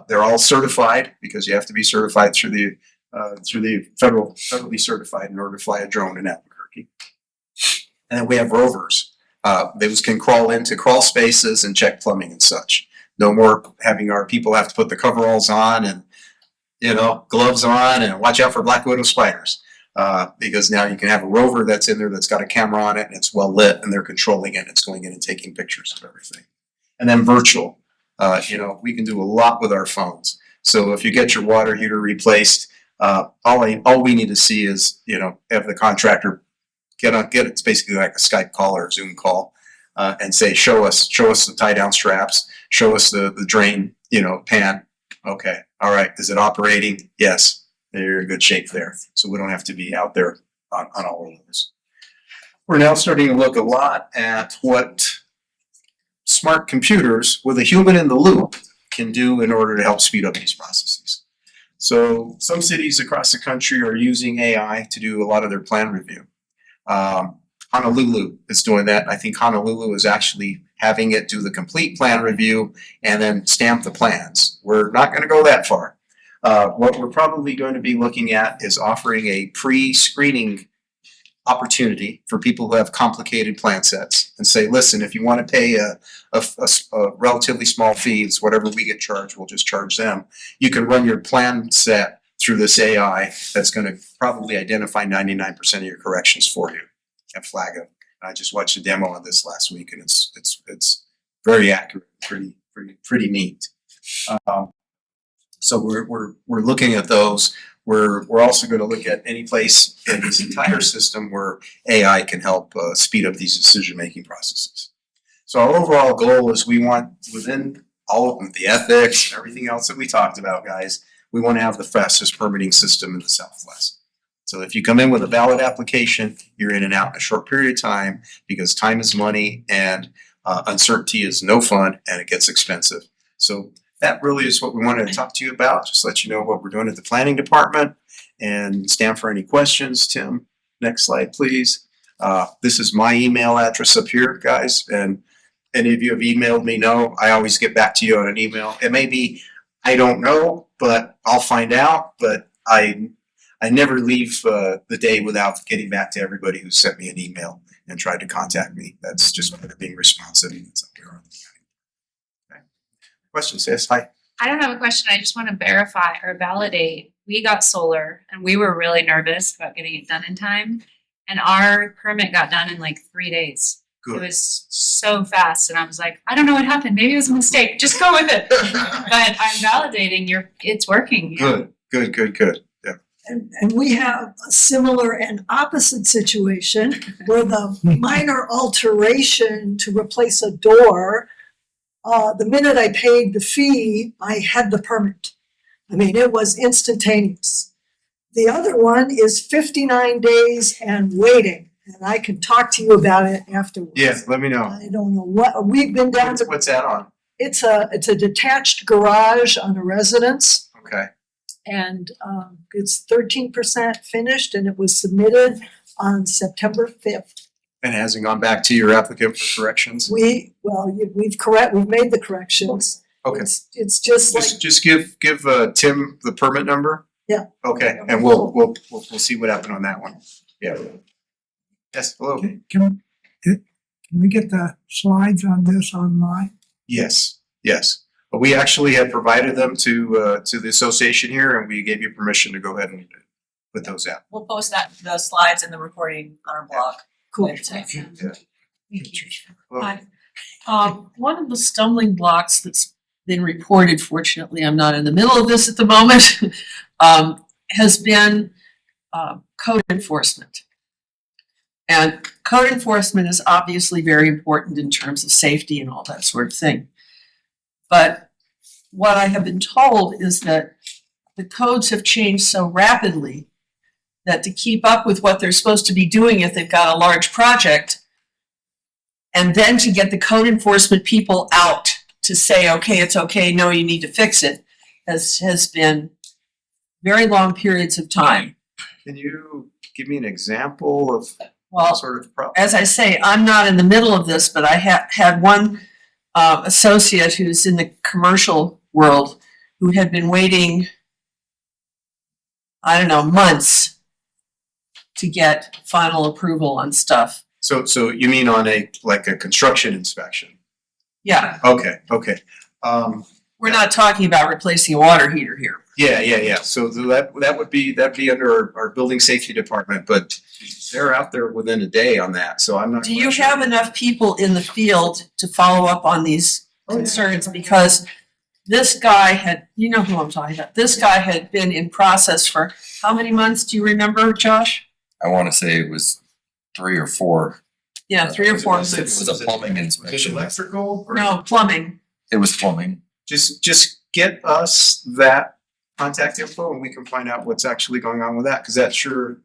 Speaker 1: They're all certified, because you have to be certified through the federally certified in order to fly a drone in Albuquerque. And then we have rovers. Those can crawl into crawl spaces and check plumbing and such. No more having our people have to put the coveralls on and, you know, gloves on and watch out for black widow spiders. Because now you can have a rover that's in there that's got a camera on it and it's well lit, and they're controlling it. It's going in and taking pictures of everything. And then virtual, you know, we can do a lot with our phones. So if you get your water heater replaced, all we need to see is, you know, have the contractor get it's basically like a Skype call or a Zoom call, and say, show us the tie down straps, show us the drain, you know, pan. Okay, all right, is it operating? Yes. They're in good shape there. So we don't have to be out there on all of those. We're now starting to look a lot at what smart computers with a human in the loop can do in order to help speed up these processes. So some cities across the country are using AI to do a lot of their plan review. Honolulu is doing that. I think Honolulu is actually having it do the complete plan review and then stamp the plans. We're not going to go that far. What we're probably going to be looking at is offering a pre-screening opportunity for people who have complicated plan sets, and say, listen, if you want to pay a relatively small fee, it's whatever we get charged, we'll just charge them. You can run your plan set through this AI that's going to probably identify 99% of your corrections for you and flag them. I just watched a demo on this last week, and it's very accurate, pretty neat. So we're looking at those. We're also going to look at any place in this entire system where AI can help speed up these decision-making processes. So our overall goal is we want, within all of the ethics and everything else that we talked about, guys, we want to have the fastest permitting system in the Southwest. So if you come in with a valid application, you're in and out in a short period of time, because time is money and uncertainty is no fun, and it gets expensive. So that really is what we wanted to talk to you about. Just let you know what we're doing at the planning department, and stand for any questions. Tim, next slide, please. This is my email address up here, guys. And any of you have emailed me, know I always get back to you on an email. It may be, I don't know, but I'll find out. But I never leave the day without getting back to everybody who sent me an email and tried to contact me. That's just part of being responsive. Okay. Questions? Yes, hi.
Speaker 2: I don't have a question. I just want to verify or validate. We got solar and we were really nervous about getting it done in time. and our permit got done in like 3 days. It
Speaker 1: Good.
Speaker 2: was so fast, and I was like, I don't know what happened. Maybe it was a mistake. Just go with it. But I'm validating it's working. Yeah.
Speaker 1: Good. Yeah.
Speaker 3: And we have a similar and opposite situation where the minor alteration to replace a door, the minute I paid the fee, I had the permit. I mean, it was instantaneous. The other one is 59 days and waiting, and I can talk to you about it afterwards.
Speaker 1: Yeah, let me know.
Speaker 3: I don't know what, we've been down to,
Speaker 1: What's that on?
Speaker 3: it's a detached garage on a residence.
Speaker 1: Okay.
Speaker 3: And it's 13% finished, and it was submitted on September 5th.
Speaker 1: And it hasn't gone back to your applicant for corrections?
Speaker 3: We've made the corrections.
Speaker 1: Okay.
Speaker 3: It's just like,
Speaker 1: Just give Tim the permit number?
Speaker 3: Yeah.
Speaker 1: Okay, and we'll see what happened on that one. Yeah. Yes, hello.
Speaker 4: Can we get the slides on this online?
Speaker 1: Yes. But we actually have provided them to the association here, and we gave you permission to go ahead and put those out.
Speaker 5: We'll post the slides and the recording on our blog.
Speaker 3: cool.
Speaker 1: Hello.
Speaker 5: Hi. One of the stumbling blocks that's been reported, fortunately, I'm not in the middle of this at the moment, has been code enforcement. And code enforcement is obviously very important in terms of safety and all that sort of thing. But what I have been told is that the codes have changed so rapidly that to keep up with what they're supposed to be doing if they've got a large project, and then to get the code enforcement people out to say, okay, it's okay, no, you need to fix it, has been very long periods of time.
Speaker 1: Can you give me an example of
Speaker 5: Well,
Speaker 1: sort of problem?
Speaker 5: as I say, I'm not in the middle of this, but I had one associate who's in the commercial world who had been waiting, I don't know, months to get final approval on stuff.
Speaker 1: So you mean on a construction inspection?
Speaker 5: Yeah,
Speaker 1: Okay.
Speaker 5: we're not talking about replacing a water heater here.
Speaker 1: Yeah. So that'd be under our building safety department, but they're out there within a day on that, so I'm not.
Speaker 5: Do you
Speaker 1: quite sure.
Speaker 5: have enough people in the field to follow up on these concerns? Because this guy had, you know who I'm talking about, this guy had been in process for how many months, do you remember, Josh?
Speaker 6: I want to say it was 3 or 4.
Speaker 5: Yeah, 3 or 4
Speaker 6: It
Speaker 5: months.
Speaker 6: was a plumbing
Speaker 1: Was it
Speaker 6: inspection.
Speaker 1: electrical? Or
Speaker 5: No, plumbing.
Speaker 6: It was plumbing.
Speaker 1: Just get us that contact info and we can find out what's actually going on with that, because that sure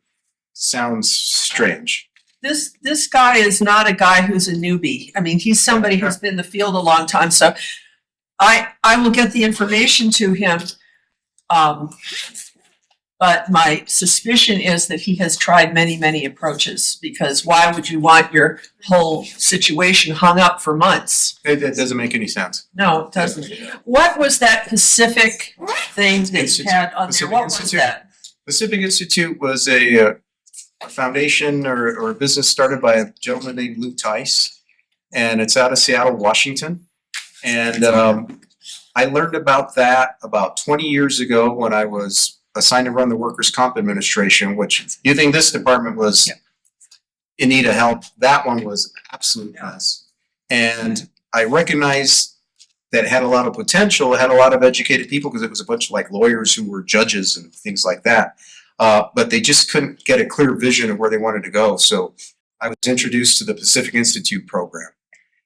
Speaker 1: sounds strange.
Speaker 5: This guy is not a guy who's a newbie. I mean, he's somebody who's been in the field a long time, so I will get the information to him. But my suspicion is that he has tried many approaches, because why would you want your whole situation hung up for months?
Speaker 1: It doesn't make any sense.
Speaker 5: No, it doesn't. What was that Pacific thing that you
Speaker 1: Institute.
Speaker 5: had on there?
Speaker 1: Pacific
Speaker 5: What was
Speaker 1: Institute.
Speaker 5: that?
Speaker 1: Pacific Institute was a foundation or a business started by a gentleman named Lou Tice, and it's out of Seattle, Washington. And I learned about that about 20 years ago when I was assigned to run the Workers' Comp Administration, which you think this department was in need of help. That one was absolute mess. And I recognized that it had a lot of potential, it had a lot of educated people, because it was a bunch of like lawyers who were judges and things like that. But they just couldn't get a clear vision of where they wanted to go. So I was introduced to the Pacific Institute program.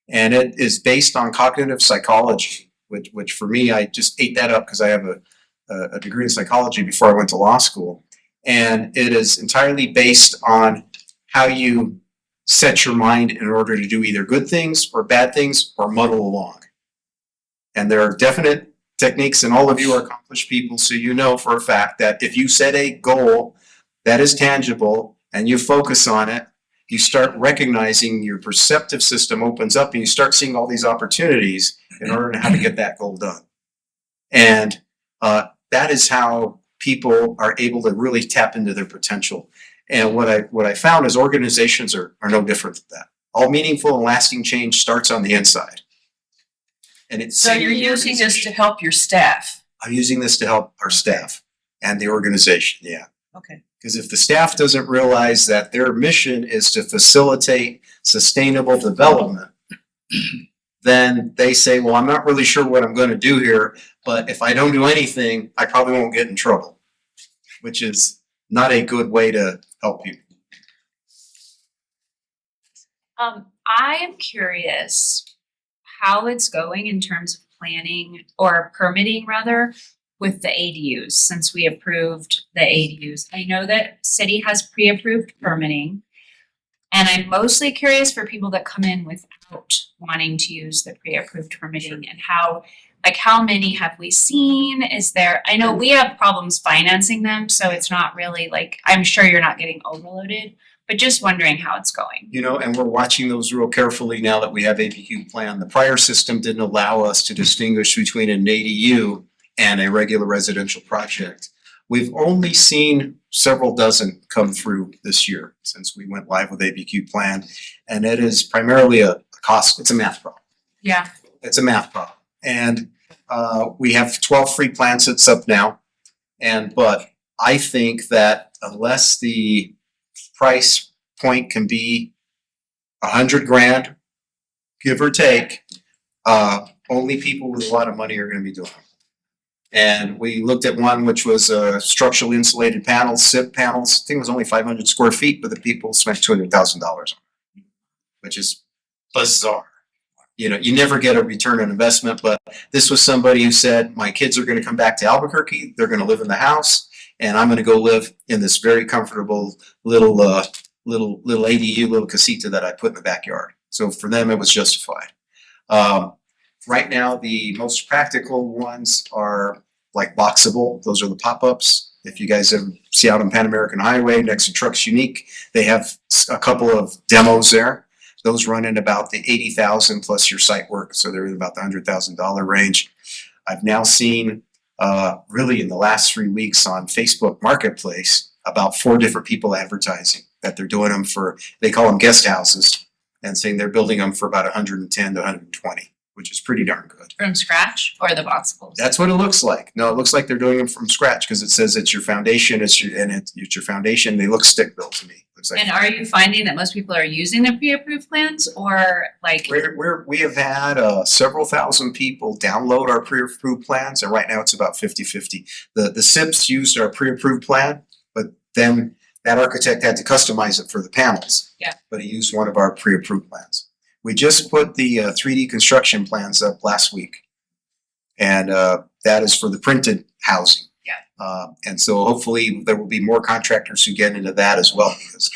Speaker 1: And it is based on cognitive psychology, which for me, I just ate that up because I have a degree in psychology before I went to law school. And it is entirely based on how you set your mind in order to do either good things or bad things or muddle along. And there are definite techniques, and all of you are accomplished people, so you know for a fact that if you set a goal that is tangible and you focus on it, you start recognizing your perceptive system opens up and you start seeing all these opportunities in order to how to get that goal done. And that is how people are able to really tap into their potential. And what I found is organizations are no different than that. All meaningful and lasting change starts on the inside. And it's
Speaker 5: So you're using this to help your staff?
Speaker 1: I'm using this to help our staff and the organization, yeah.
Speaker 5: Okay.
Speaker 1: Because if the staff doesn't realize that their mission is to facilitate sustainable development, then they say, well, I'm not really sure what I'm going to do here, but if I don't do anything, I probably won't get in trouble, which is not a good way to help people.
Speaker 2: I am curious how it's going in terms of planning or permitting rather with the ADUs, since we approved the ADUs. I know that city has pre-approved permitting. And I'm mostly curious for people that come in without wanting to use the pre-approved permitting and how many have we seen? Is there, I know we have problems financing them, so it's not really like, I'm sure you're not getting overloaded, but just wondering how it's going.
Speaker 1: You know, and we're watching those real carefully now that we have ABQ plan. The prior system didn't allow us to distinguish between an ADU and a regular residential project. We've only seen several dozen come through this year since we went live with ABQ plan. And it is primarily a cost, it's a math problem.
Speaker 2: Yeah.
Speaker 1: It's a math problem. And we have 12 free plan sets up now. But I think that unless the price point can be $100,000, give or take, only people with a lot of money are going to be doing it. And we looked at one which was structurally insulated panels, SIP panels. I think it was only 500 square feet, but the people spent $200,000 on it, which is bizarre. You know, you never get a return on investment, but this was somebody who said, my kids are going to come back to Albuquerque, they're going to live in the house, and I'm going to go live in this very comfortable little ADU, little casita that I put in the backyard. So for them, it was justified. Right now, the most practical ones are like boxable. Those are the pop-ups. If you guys ever see out on Pan American Highway next to Trucks Unique, they have a couple of demos there. Those run in about the $80,000 plus your site work, so they're in about the $100,000 range. I've now seen, really in the last 3 weeks on Facebook Marketplace, about 4 different people advertising that they're doing them for, they call them guest houses, and saying they're building them for about 110 to 120. Which is pretty darn good.
Speaker 2: From scratch or the boxables?
Speaker 1: That's what it looks like. No, it looks like they're doing them from scratch because it says it's your foundation, it's your foundation. They look stick built to me. Looks like.
Speaker 2: And are you finding that most people are using the pre-approved plans or like?
Speaker 1: We have had several thousand people download our pre-approved plans, and right now it's about 50-50. The SIPs used our pre-approved plan, but then that architect had to customize it for the panels.
Speaker 2: Yeah.
Speaker 1: But he used one of our pre-approved plans. We just put the 3D construction plans up last week. And that is for the printed housing.
Speaker 2: Yeah.
Speaker 1: And so hopefully there will be more contractors who get into that as well, because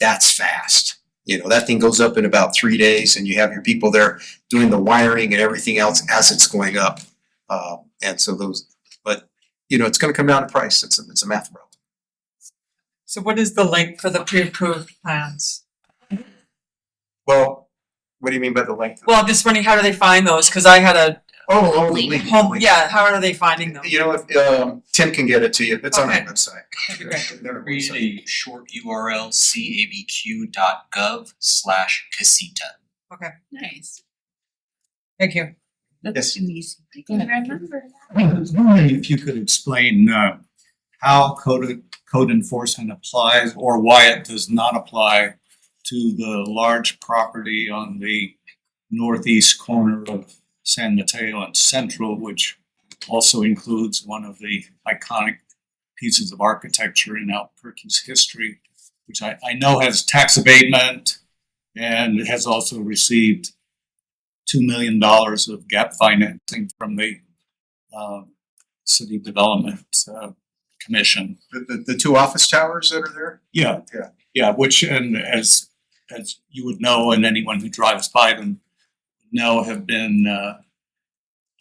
Speaker 1: that's fast. You know, that thing goes up in about 3 days and you have your people there doing the wiring and everything else as it's going up. And so but you know, it's going to come down to price. It's a math problem.
Speaker 7: So what is the link for the pre-approved plans?
Speaker 1: Well, what do you mean by the length?
Speaker 7: Well, I'm just wondering, how do they find those? Cause I had a
Speaker 1: Link.
Speaker 7: home, yeah, how are they finding them?
Speaker 1: You know, if Tim can get it to you, it's on our
Speaker 7: Okay.
Speaker 1: website.
Speaker 7: That'd be great.
Speaker 8: Create a short URL, cabq.gov/casita.
Speaker 2: Nice.
Speaker 7: Thank you.
Speaker 1: Yes.
Speaker 2: I can remember that.
Speaker 9: I was wondering if you could explain how code enforcement applies or why it does not apply to the large property on the northeast corner of San Mateo and Central, which also includes one of the iconic pieces of architecture in Albuquerque's history, which I know has tax abatement and it has also received $2 million of gap financing from the City Development Commission.
Speaker 1: The 2 office towers that are there?
Speaker 9: Yeah.
Speaker 1: Yeah.
Speaker 9: Yeah, which, and as you would know, and anyone who drives by them know, have been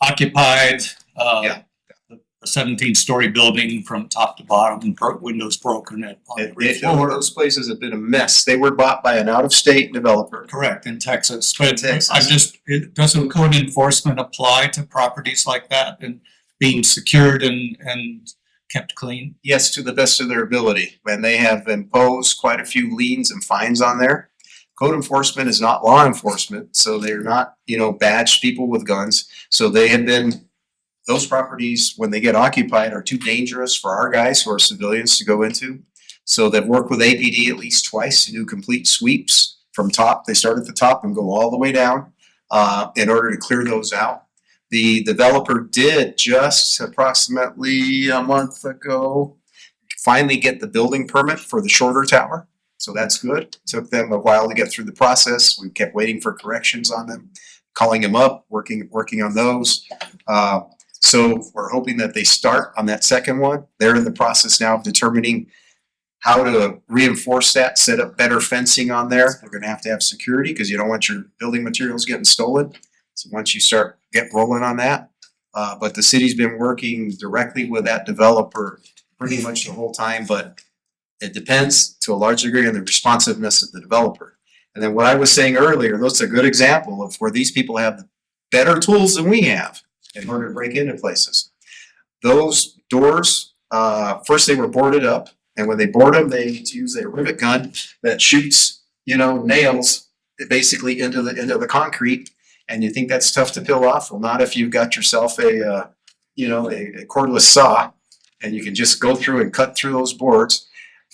Speaker 9: occupied.
Speaker 1: Yeah.
Speaker 9: A 17-story building from top to bottom, windows broken on every floor.
Speaker 1: Those places have been a mess. They were bought by an out-of-state developer.
Speaker 9: Correct, in Texas. But
Speaker 1: Texas.
Speaker 9: doesn't code enforcement apply to properties like that and being secured and kept clean?
Speaker 1: Yes, to the best of their ability. And they have imposed quite a few liens and fines on there. Code enforcement is not law enforcement, so they're not, badged people with guns. So they have been those properties, when they get occupied, are too dangerous for our guys who are civilians to go into. So they've worked with APD at least twice to do complete sweeps from top. They start at the top and go all the way down in order to clear those out. The developer did just approximately a month ago finally get the building permit for the shorter tower. So that's good. Took them a while to get through the process. We kept waiting for corrections on them, calling them up, working on those. So we're hoping that they start on that second one. They're in the process now of determining how to reinforce that, set up better fencing on there. We're gonna have to have security because you don't want your building materials getting stolen. So once you start rolling on that, but the city's been working directly with that developer pretty much the whole time, but it depends to a large degree on the responsiveness of the developer. And then what I was saying earlier, that's a good example of where these people have better tools than we have in order to break into places. Those doors, first they were boarded up, and when they board them, they use a rivet gun that shoots, nails basically into the concrete. And you think that's tough to peel off? Well, not if you've got yourself a cordless saw, and you can just go through and cut through those boards.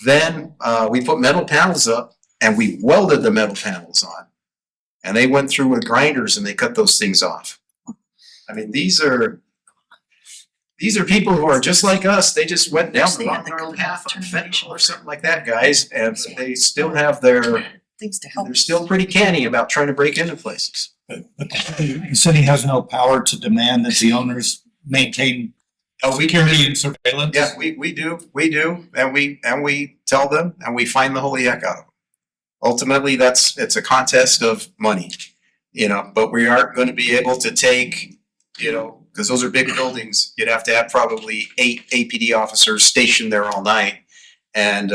Speaker 1: Then we put metal panels up and we welded the metal panels on. And they went through with grinders and they cut those things off. I mean, these are people who are just like us. They just went down the wrong path on fentanyl or something like that, guys, and they still have
Speaker 5: Things to help.
Speaker 1: they're still pretty canny about trying to break into places.
Speaker 9: But the city has no power to demand that the owners maintain security and surveillance?
Speaker 1: Yeah, we do, and we tell them, and we find the holy heck out of them. Ultimately, it's a contest of money, but we aren't gonna be able to take, because those are big buildings, you'd have to have probably 8 APD officers stationed there all night, and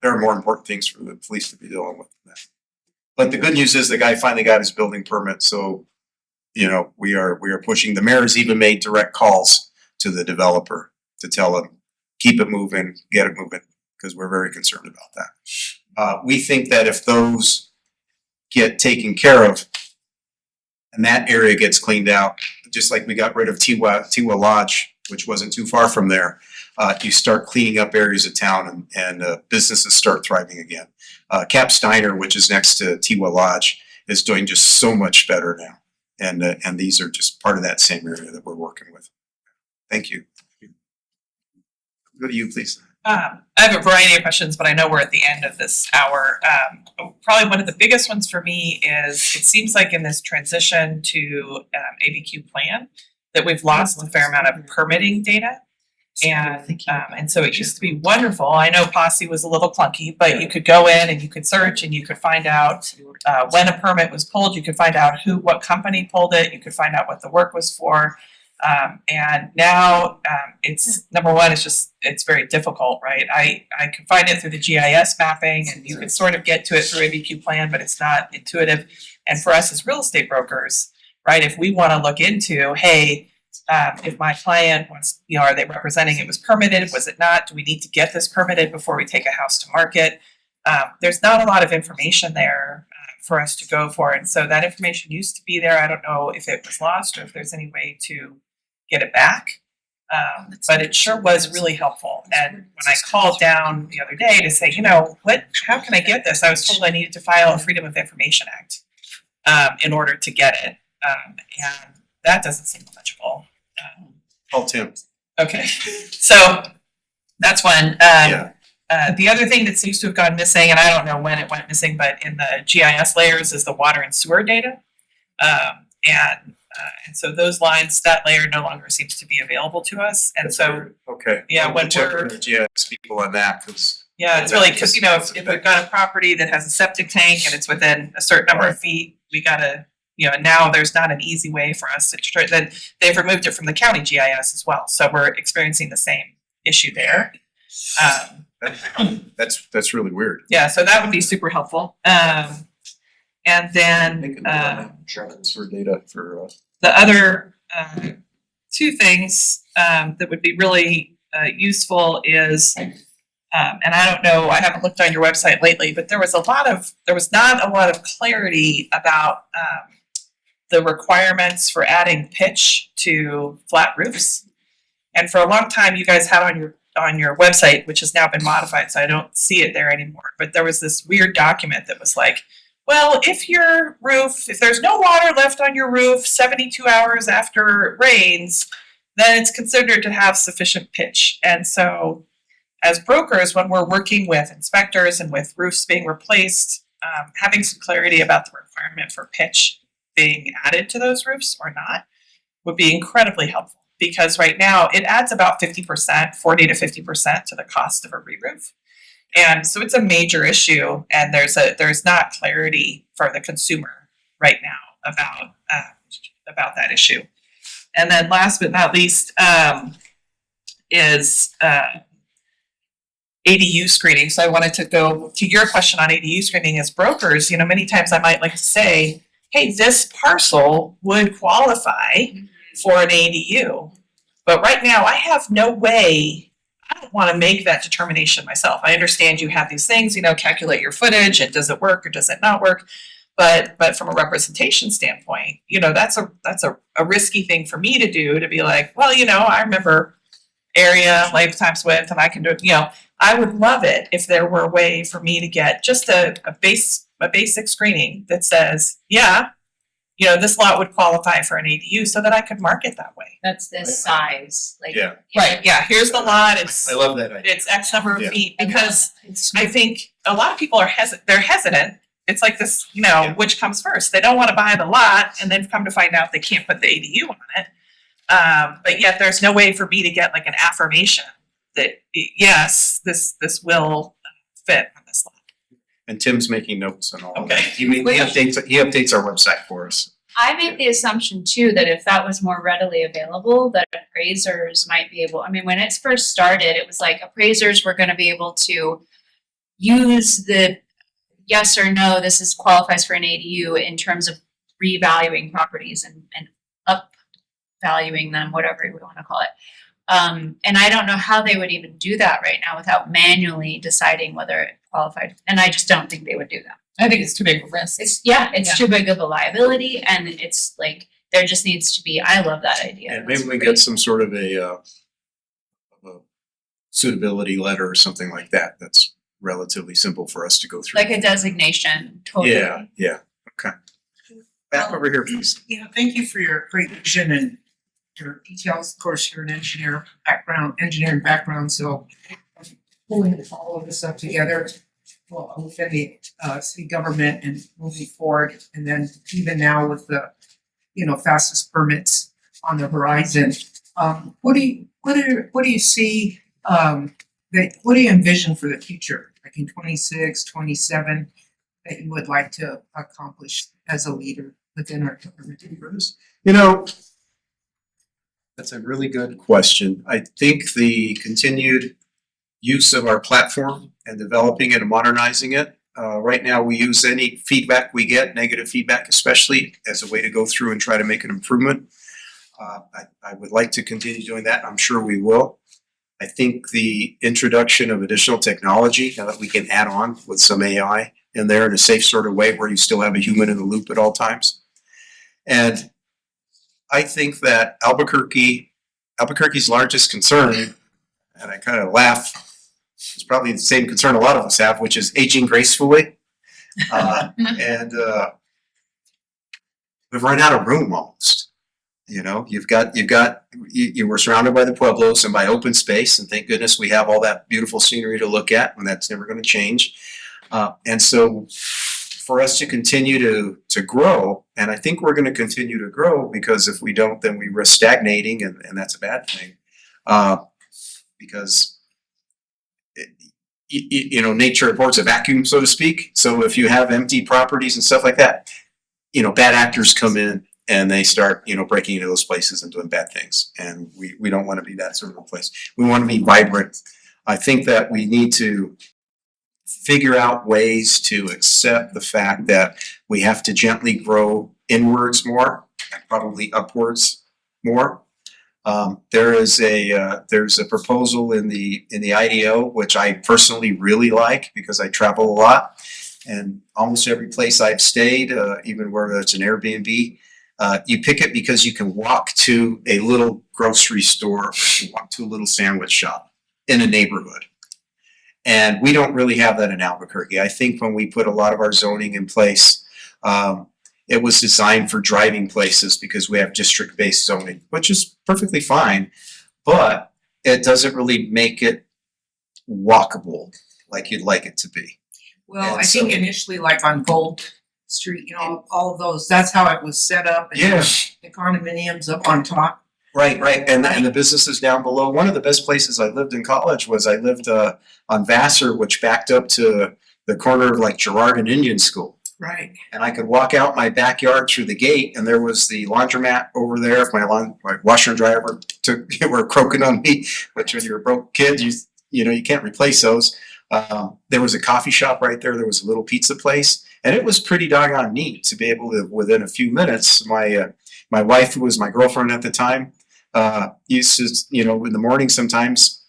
Speaker 1: there are more important things for the police to be dealing with than that. But the good news is the guy finally got his building permit, so we are pushing. The mayor's even made direct calls to the developer to tell him, keep it moving, get it moving, because we're very concerned about that. We think that if those get taken care of and that area gets cleaned out, just like we got rid of Tiwa Lodge, which wasn't too far from there, you start cleaning up areas of town and businesses start thriving again. Cap Steiner, which is next to Tiwa Lodge, is doing just so much better now. And these are just part of that same area that we're working with. Thank you. Go to you, please.
Speaker 7: I have a variety of questions, but I know we're at the end of this hour. Probably one of the biggest ones for me is, it seems like in this transition to ABQ plan, that we've lost a fair amount of permitting data. And so it used to be wonderful. I know Posse was a little clunky, but you could go in and you could search and you could find out when a permit was pulled. You could find out what company pulled it. You could find out what the work was for. And now it's, number one, it's very difficult, right? I can find it through the GIS mapping and you can sort of get to it through ABQ plan, but it's not intuitive. And for us as real estate brokers, right, if we want to look into, hey, if my client wants, are they representing it was permitted? Was it not? Do we need to get this permitted before we take a house to market? There's not a lot of information there for us to go for. And so that information used to be there. I don't know if it was lost or if there's any way to get it back. But it sure was really helpful. And when I called down the other day to say, how can I get this? I was told I needed to file a Freedom of Information Act in order to get it. And that doesn't seem legible.
Speaker 1: Call Tim.
Speaker 7: Okay, so that's one.
Speaker 1: Yeah.
Speaker 7: The other thing that seems to have gone missing, and I don't know when it went missing, but in the GIS layers is the water and sewer data. And so those lines, that layer no longer seems to be available to us. And so,
Speaker 1: Okay.
Speaker 7: yeah, when
Speaker 1: check
Speaker 7: we're,
Speaker 1: with the GIS people on that, because
Speaker 7: yeah, it's really, because if we've got a property that has a septic tank and it's within a certain number of feet, we gotta, now there's not an easy way for us to, then they've removed it from the county GIS as well. So we're experiencing the same issue there.
Speaker 1: that's really weird.
Speaker 7: Yeah, so that would be super helpful. And then
Speaker 1: For data for
Speaker 7: the other two things that would be really useful is, and I don't know, I haven't looked on your website lately, but there was not a lot of clarity about the requirements for adding pitch to flat roofs. And for a long time, you guys had on your website, which has now been modified, so I don't see it there anymore. But there was this weird document that was like, well, if there's no water left on your roof 72 hours after it rains, then it's considered to have sufficient pitch. And so as brokers, when we're working with inspectors and with roofs being replaced, having some clarity about the requirement for pitch being added to those roofs or not would be incredibly helpful. Because right now it adds about 50%, 40 to 50% to the cost of a re-roof. And so it's a major issue, and there's not clarity for the consumer right now about that issue. And then last but not least is ADU screening. So I wanted to go to your question on ADU screening as brokers. Many times I might like to say, hey, this parcel would qualify for an ADU. But right now I have no way. I don't want to make that determination myself. I understand you have these things, calculate your footage and does it work or does it not work? But from a representation standpoint, that's a risky thing for me to do, to be like, well, I remember area, lifetimes width, and I can do it. I would love it if there were a way for me to get just a basic screening that says, yeah, this lot would qualify for an ADU, so that I could market that way.
Speaker 2: That's this size, like.
Speaker 1: Yeah.
Speaker 7: Right, yeah, here's the lot,
Speaker 1: I love that idea.
Speaker 7: it's X number of
Speaker 1: Yeah.
Speaker 7: feet, because I think a lot of people are they're hesitant. It's like this,
Speaker 1: Yeah.
Speaker 7: which comes first? They don't want to buy the lot and then come to find out they can't put the ADU on it. But yet there's no way for me to get like an affirmation that, yes, this will fit on this lot.
Speaker 1: And Tim's making notes and all of
Speaker 7: Okay.
Speaker 1: that. He updates our website for us.
Speaker 2: I made the assumption too that if that was more readily available, that appraisers might be able, when it first started, it was like appraisers were gonna be able to use the yes or no, this is qualifies for an ADU in terms of revaluing properties and up valuing them, whatever you want to call it. And I don't know how they would even do that right now without manually deciding whether it qualified. And I just don't think they would do that.
Speaker 5: I think it's too big a risk.
Speaker 2: It's too big of a liability, and it's like, there just needs to be, I love that idea.
Speaker 1: And maybe
Speaker 2: That's
Speaker 1: we
Speaker 2: great.
Speaker 1: get some sort of a suitability letter or something like that. That's relatively simple for us to go through.
Speaker 2: Like a designation, totally.
Speaker 1: Yeah, okay. Back over here, please.
Speaker 10: Yeah, thank you for your great vision and your details. Of course, you're an engineering background, so pulling all of this up together, well, within the city government and moving forward, and then even now with the, fastest permits on the horizon. What do you see, what do you envision for the future, like in 26, 27, that you would like to accomplish as a leader within our government?
Speaker 1: That's a really good question. I think the continued use of our platform and developing it and modernizing it. Right now, we use any feedback we get, negative feedback especially, as a way to go through and try to make an improvement. I would like to continue doing that. I'm sure we will. I think the introduction of additional technology that we can add on with some AI in there in a safe sort of way where you still have a human in the loop at all times. And I think that Albuquerque's largest concern, and I kind of laugh, it's probably the same concern a lot of us have, which is aging gracefully. And we've run out of room almost. You were surrounded by the pueblos and by open space, and thank goodness we have all that beautiful scenery to look at, and that's never going to change. And so for us to continue to grow, and I think we're going to continue to grow, because if we don't, then we risk stagnating, and that's a bad thing. Because nature abhors a vacuum, so to speak. So if you have empty properties and stuff like that, bad actors come in and they start, breaking into those places and doing bad things. And we don't want to be that sort of a place. We want to be vibrant. I think that we need to figure out ways to accept the fact that we have to gently grow inwards more and probably upwards more. There's a proposal in the IDO, which I personally really like because I travel a lot, and almost every place I've stayed, even where it's an Airbnb, You pick it because you can walk to a little grocery store, or you walk to a little sandwich shop in a neighborhood. And we don't really have that in Albuquerque. I think when we put a lot of our zoning in place, it was designed for driving places because we have district-based zoning, which is perfectly fine, but it doesn't really make it walkable like you'd like it to be.
Speaker 10: Well,
Speaker 1: And
Speaker 10: I think
Speaker 1: so-
Speaker 10: initially like on Gold Street, you know, all of those, that's how it was set up. and
Speaker 1: Yeah.
Speaker 10: The condominiums up on top.
Speaker 1: Right, right, and the businesses down below. One of the best places I lived in college was I lived on Vassar, which backed up to the corner of like Girard and Indian School.
Speaker 10: Right.
Speaker 1: And I could walk out my backyard through the gate, and there was the laundromat over there. If my washer and dryer were croaking on me, which when you're a broke kid, you know you can't replace those. There was a coffee shop right there. There was a little pizza place, and it was pretty doggone neat to be able to, within a few minutes, my wife, who was my girlfriend at the time, used to, you know, in the morning sometimes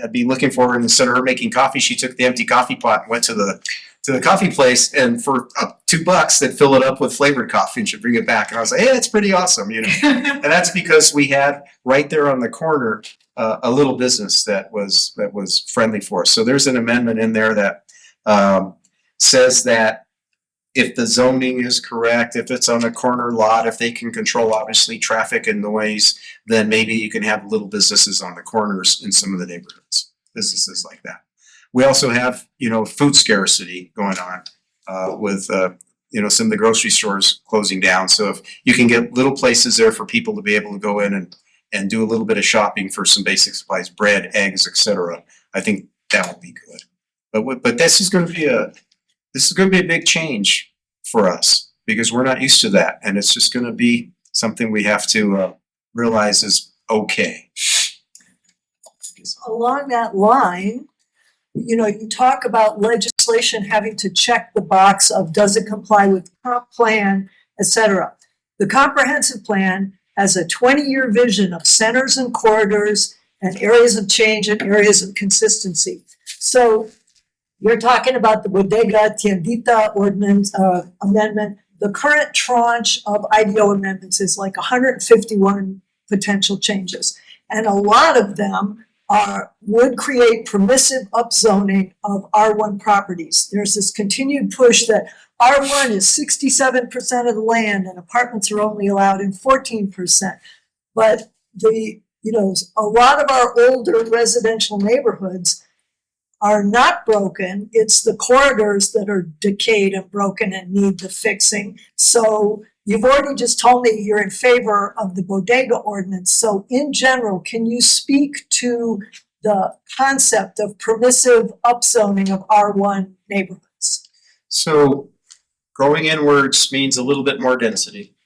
Speaker 1: I'd be looking for her, and instead of her making coffee, she took the empty coffee pot and went to the coffee place, and for $2 they'd fill it up with flavored coffee and she'd bring it back. And I was like, hey, that's pretty awesome, you know. And that's because we had right there on the corner a little business that was friendly for us. So there's an amendment in there that says that if the zoning is correct, if it's on a corner lot, if they can control obviously traffic and noise, then maybe you can have little businesses on the corners in some of the neighborhoods, businesses like that. We also have, you know, food scarcity going on with, you know, some of the grocery stores closing down. So if you can get little places there for people to be able to go in and do a little bit of shopping for some basic supplies, bread, eggs, etc., I think that would be good. But this is going to be a big change for us because we're not used to that, and it's just going to be something we have to realize is okay.
Speaker 3: Along that line, you know, you talk about legislation having to check the box of does it comply with comp plan, et cetera. The comprehensive plan has a 20-year vision of centers and corridors and areas of change and areas of consistency. So you're talking about the bodega tiendita ordinance amendment. The current tranche of IDO amendments is like 151 potential changes. And a lot of them would create permissive upzoning of R1 properties. There's this continued push that R1 is 67% of the land and apartments are only allowed in 14%. But a lot of our older residential neighborhoods are not broken. It's the corridors that are decayed and broken and need the fixing. So you've already just told me you're in favor of the bodega ordinance. So in general, can you speak to the concept of permissive upzoning of R1 neighborhoods?
Speaker 1: So growing inwards means a little bit more density.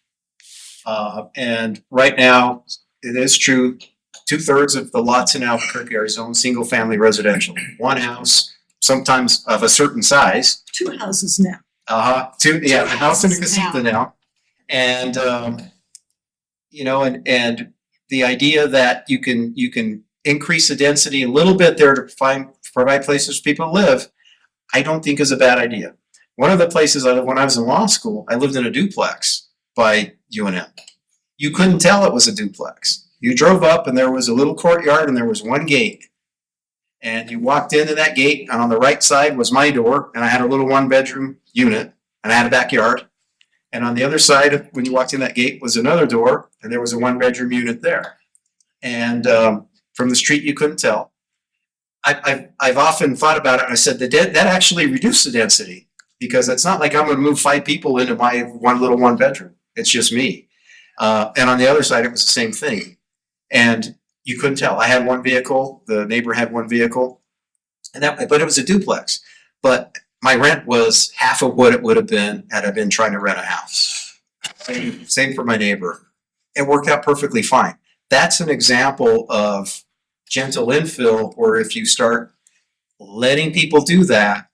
Speaker 1: And right now, it is true, 2/3 of the lots in Albuquerque are zoned single-family residential. One house, sometimes of a certain size.
Speaker 3: 2 houses now.
Speaker 1: A house and a casita now. And, and the idea that you can increase the density a little bit there to provide places for people to live, I don't think is a bad idea. One of the places when I was in law school, I lived in a duplex by UNM. You couldn't tell it was a duplex. You drove up and there was a little courtyard and there was one gate. And you walked into that gate, and on the right side was my door, and I had a little 1-bedroom unit, and I had a backyard. And on the other side, when you walked in that gate, was another door, and there was a 1-bedroom unit there. And from the street, you couldn't tell. I've often thought about it, and I said that actually reduced the density, because it's not like I'm going to move 5 people into my one little 1-bedroom. It's just me. And on the other side, it was the same thing. And you couldn't tell. I had one vehicle, the neighbor had one vehicle, but it was a duplex. But my rent was half of what it would have been had I been trying to rent a house. Same for my neighbor. It worked out perfectly fine. That's an example of gentle infill, where if you start letting people do that,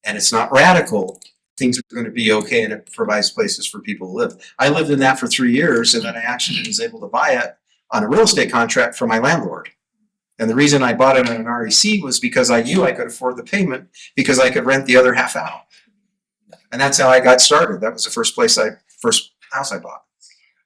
Speaker 1: and it's not radical, things are going to be okay, and it provides places for people to live. I lived in that for 3 years, and then I actually was able to buy it on a real estate contract for my landlord. And the reason I bought it on an REC was because I knew I could afford the payment, because I could rent the other half out. And that's how I got started. That was the first house I bought.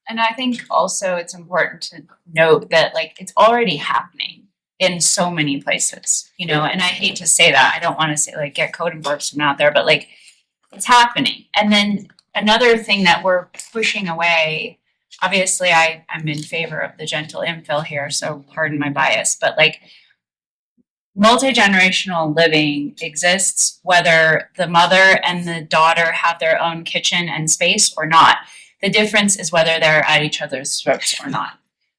Speaker 2: And I think also it's important to note that like it's already happening in so many places, you know, and I hate to say that. I don't want to say like get code enforcement out there, but like it's happening. And then another thing that we're pushing away, obviously I'm in favor of the gentle infill here, so pardon my bias, but like multi-generational living exists whether the mother and the daughter have their own kitchen and space or not. The difference is whether they're at each other's throats or not,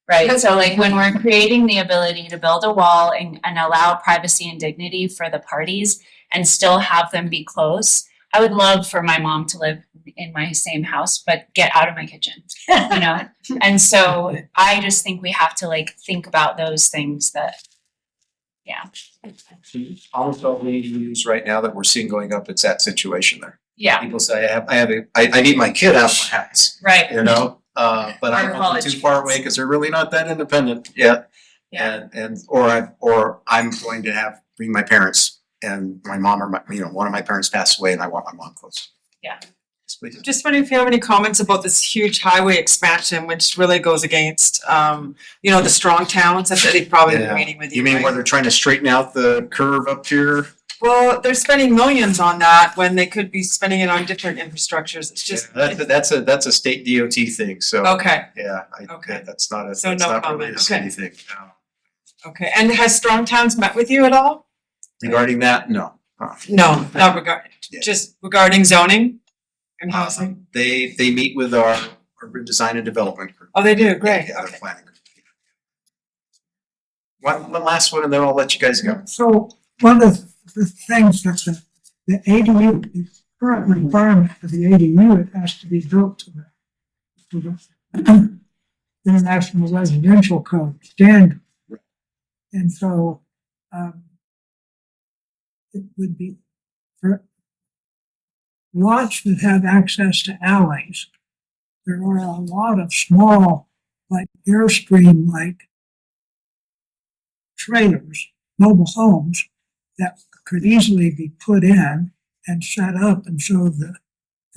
Speaker 2: right? So like when we're creating the ability to build a wall and allow privacy and dignity for the parties and still have them be close, I would love for my mom to live in my same house, but get out of my kitchen, you know? And so I just think we have to like think about those things that, yeah.
Speaker 1: Almost all the ADUs right now that we're seeing going up, it's that situation there.
Speaker 2: Yeah,
Speaker 1: People say, I need my kid out of my house,
Speaker 2: right.
Speaker 1: you know? But I
Speaker 2: Or
Speaker 1: don't want
Speaker 2: college
Speaker 1: them too far away
Speaker 2: kids.
Speaker 1: because they're really not that independent yet.
Speaker 2: Yeah.
Speaker 1: Or I'm going to bring my parents and my mom or one of my parents passed away and I want my mom close.
Speaker 2: Yeah.
Speaker 1: Yes, please.
Speaker 11: Just wondering if you have any comments about this huge highway expansion, which really goes against, the strong towns that they've probably been
Speaker 1: Yeah.
Speaker 11: meeting with you.
Speaker 1: You mean
Speaker 11: right?
Speaker 1: where they're trying to straighten out the curve up here?
Speaker 11: Well, they're spending millions on that when they could be spending it on different infrastructures. It's just,
Speaker 1: Yeah, that's a state DOT thing, so.
Speaker 11: okay,
Speaker 1: Yeah,
Speaker 11: Okay.
Speaker 1: that's not
Speaker 11: So
Speaker 1: that's
Speaker 11: no
Speaker 1: not really
Speaker 11: comment,
Speaker 1: a city
Speaker 11: okay.
Speaker 1: thing, no.
Speaker 11: okay. And has strong towns met with you at all?
Speaker 1: Regarding that, no.
Speaker 11: No, not regarding,
Speaker 1: Yeah.
Speaker 11: just regarding zoning and housing?
Speaker 1: They meet with our urban design and development group.
Speaker 11: Oh, they do, great,
Speaker 1: Yeah, their
Speaker 11: okay.
Speaker 1: planning group. One last one and then I'll let you guys go.
Speaker 4: So one of the things that the ADU, the current requirement for the ADU, it has to be built to the International Residential Code standard. And so, it would be for lots that have access to alleys. There are a lot of small, like Airstream-like trailers, mobile homes that could easily be put in and set up. And so the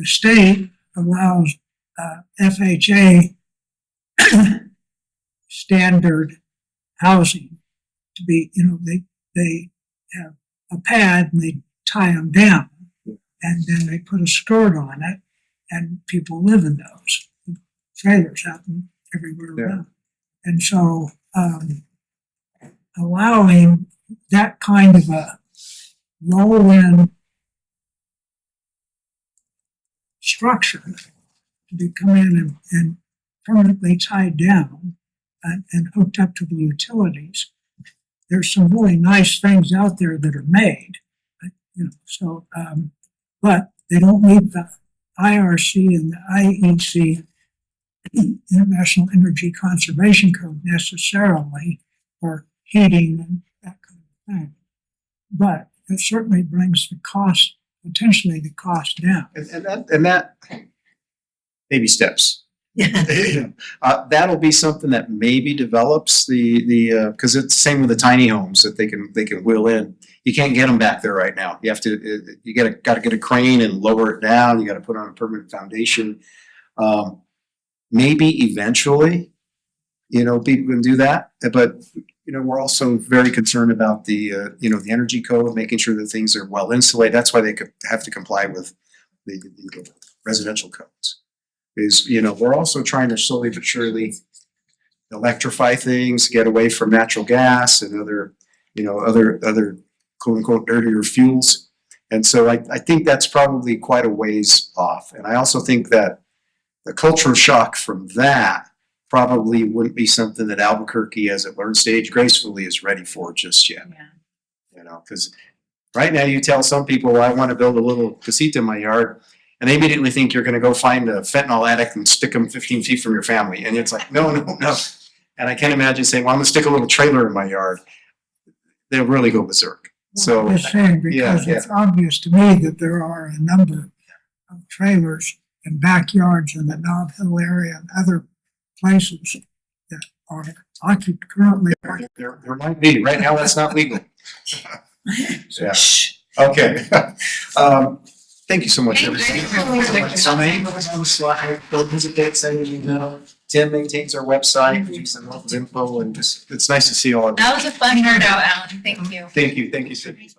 Speaker 4: state allows FHA standard housing to be, they have a pad and they tie them down and then they put a skirt on it and people live in those. Trailers happen everywhere around. And so, allowing that kind of a roll-in structure to be come in and permanently tied down and hooked up to the utilities. There's some really nice things out there that are made, but they don't meet the IRC and the IEC, International Energy Conservation Code, necessarily for heating and that kind of thing. But it certainly brings the cost, potentially the cost down.
Speaker 1: And that baby steps. That'll be something that maybe develops because it's the same with the tiny homes that they can wheel in. You can't get them back there right now. You have to, you got to get a crane and lower it down. You got to put on a permanent foundation. Maybe eventually, people can do that. But, we're also very concerned about the energy code, making sure that things are well insulated. That's why they have to comply with the residential codes. We're also trying to slowly but surely electrify things, get away from natural gas and other quote unquote dirtier fuels. And so I think that's probably quite a ways off. And I also think that the cultural shock from that probably wouldn't be something that Albuquerque, as it learned stage gracefully, is ready for just yet.
Speaker 2: Yeah.
Speaker 1: Because right now you tell some people, well, I want to build a little casita in my yard, and they immediately think you're going to go find a fentanyl addict and stick them 15 feet from your family. And it's like, no. And I can't imagine saying, well, I'm going to stick a little trailer in my yard. They'll really go berserk. So
Speaker 4: I'm just saying, because it's obvious to me that there are a number of trailers and backyards in the Nob Hill area and other places that are occupied currently.
Speaker 1: there might be. Right now, that's not legal. Yeah. Okay. Thank you so much,
Speaker 2: Thank you.
Speaker 1: everybody.
Speaker 12: So my email is on the slide, don't hesitate sending an email. Tim maintains our website, we use a lot of info and just
Speaker 1: It's nice to see all of you.
Speaker 2: That was a fun nerd out, Alan. Thank you.
Speaker 1: Thank you, Cindy.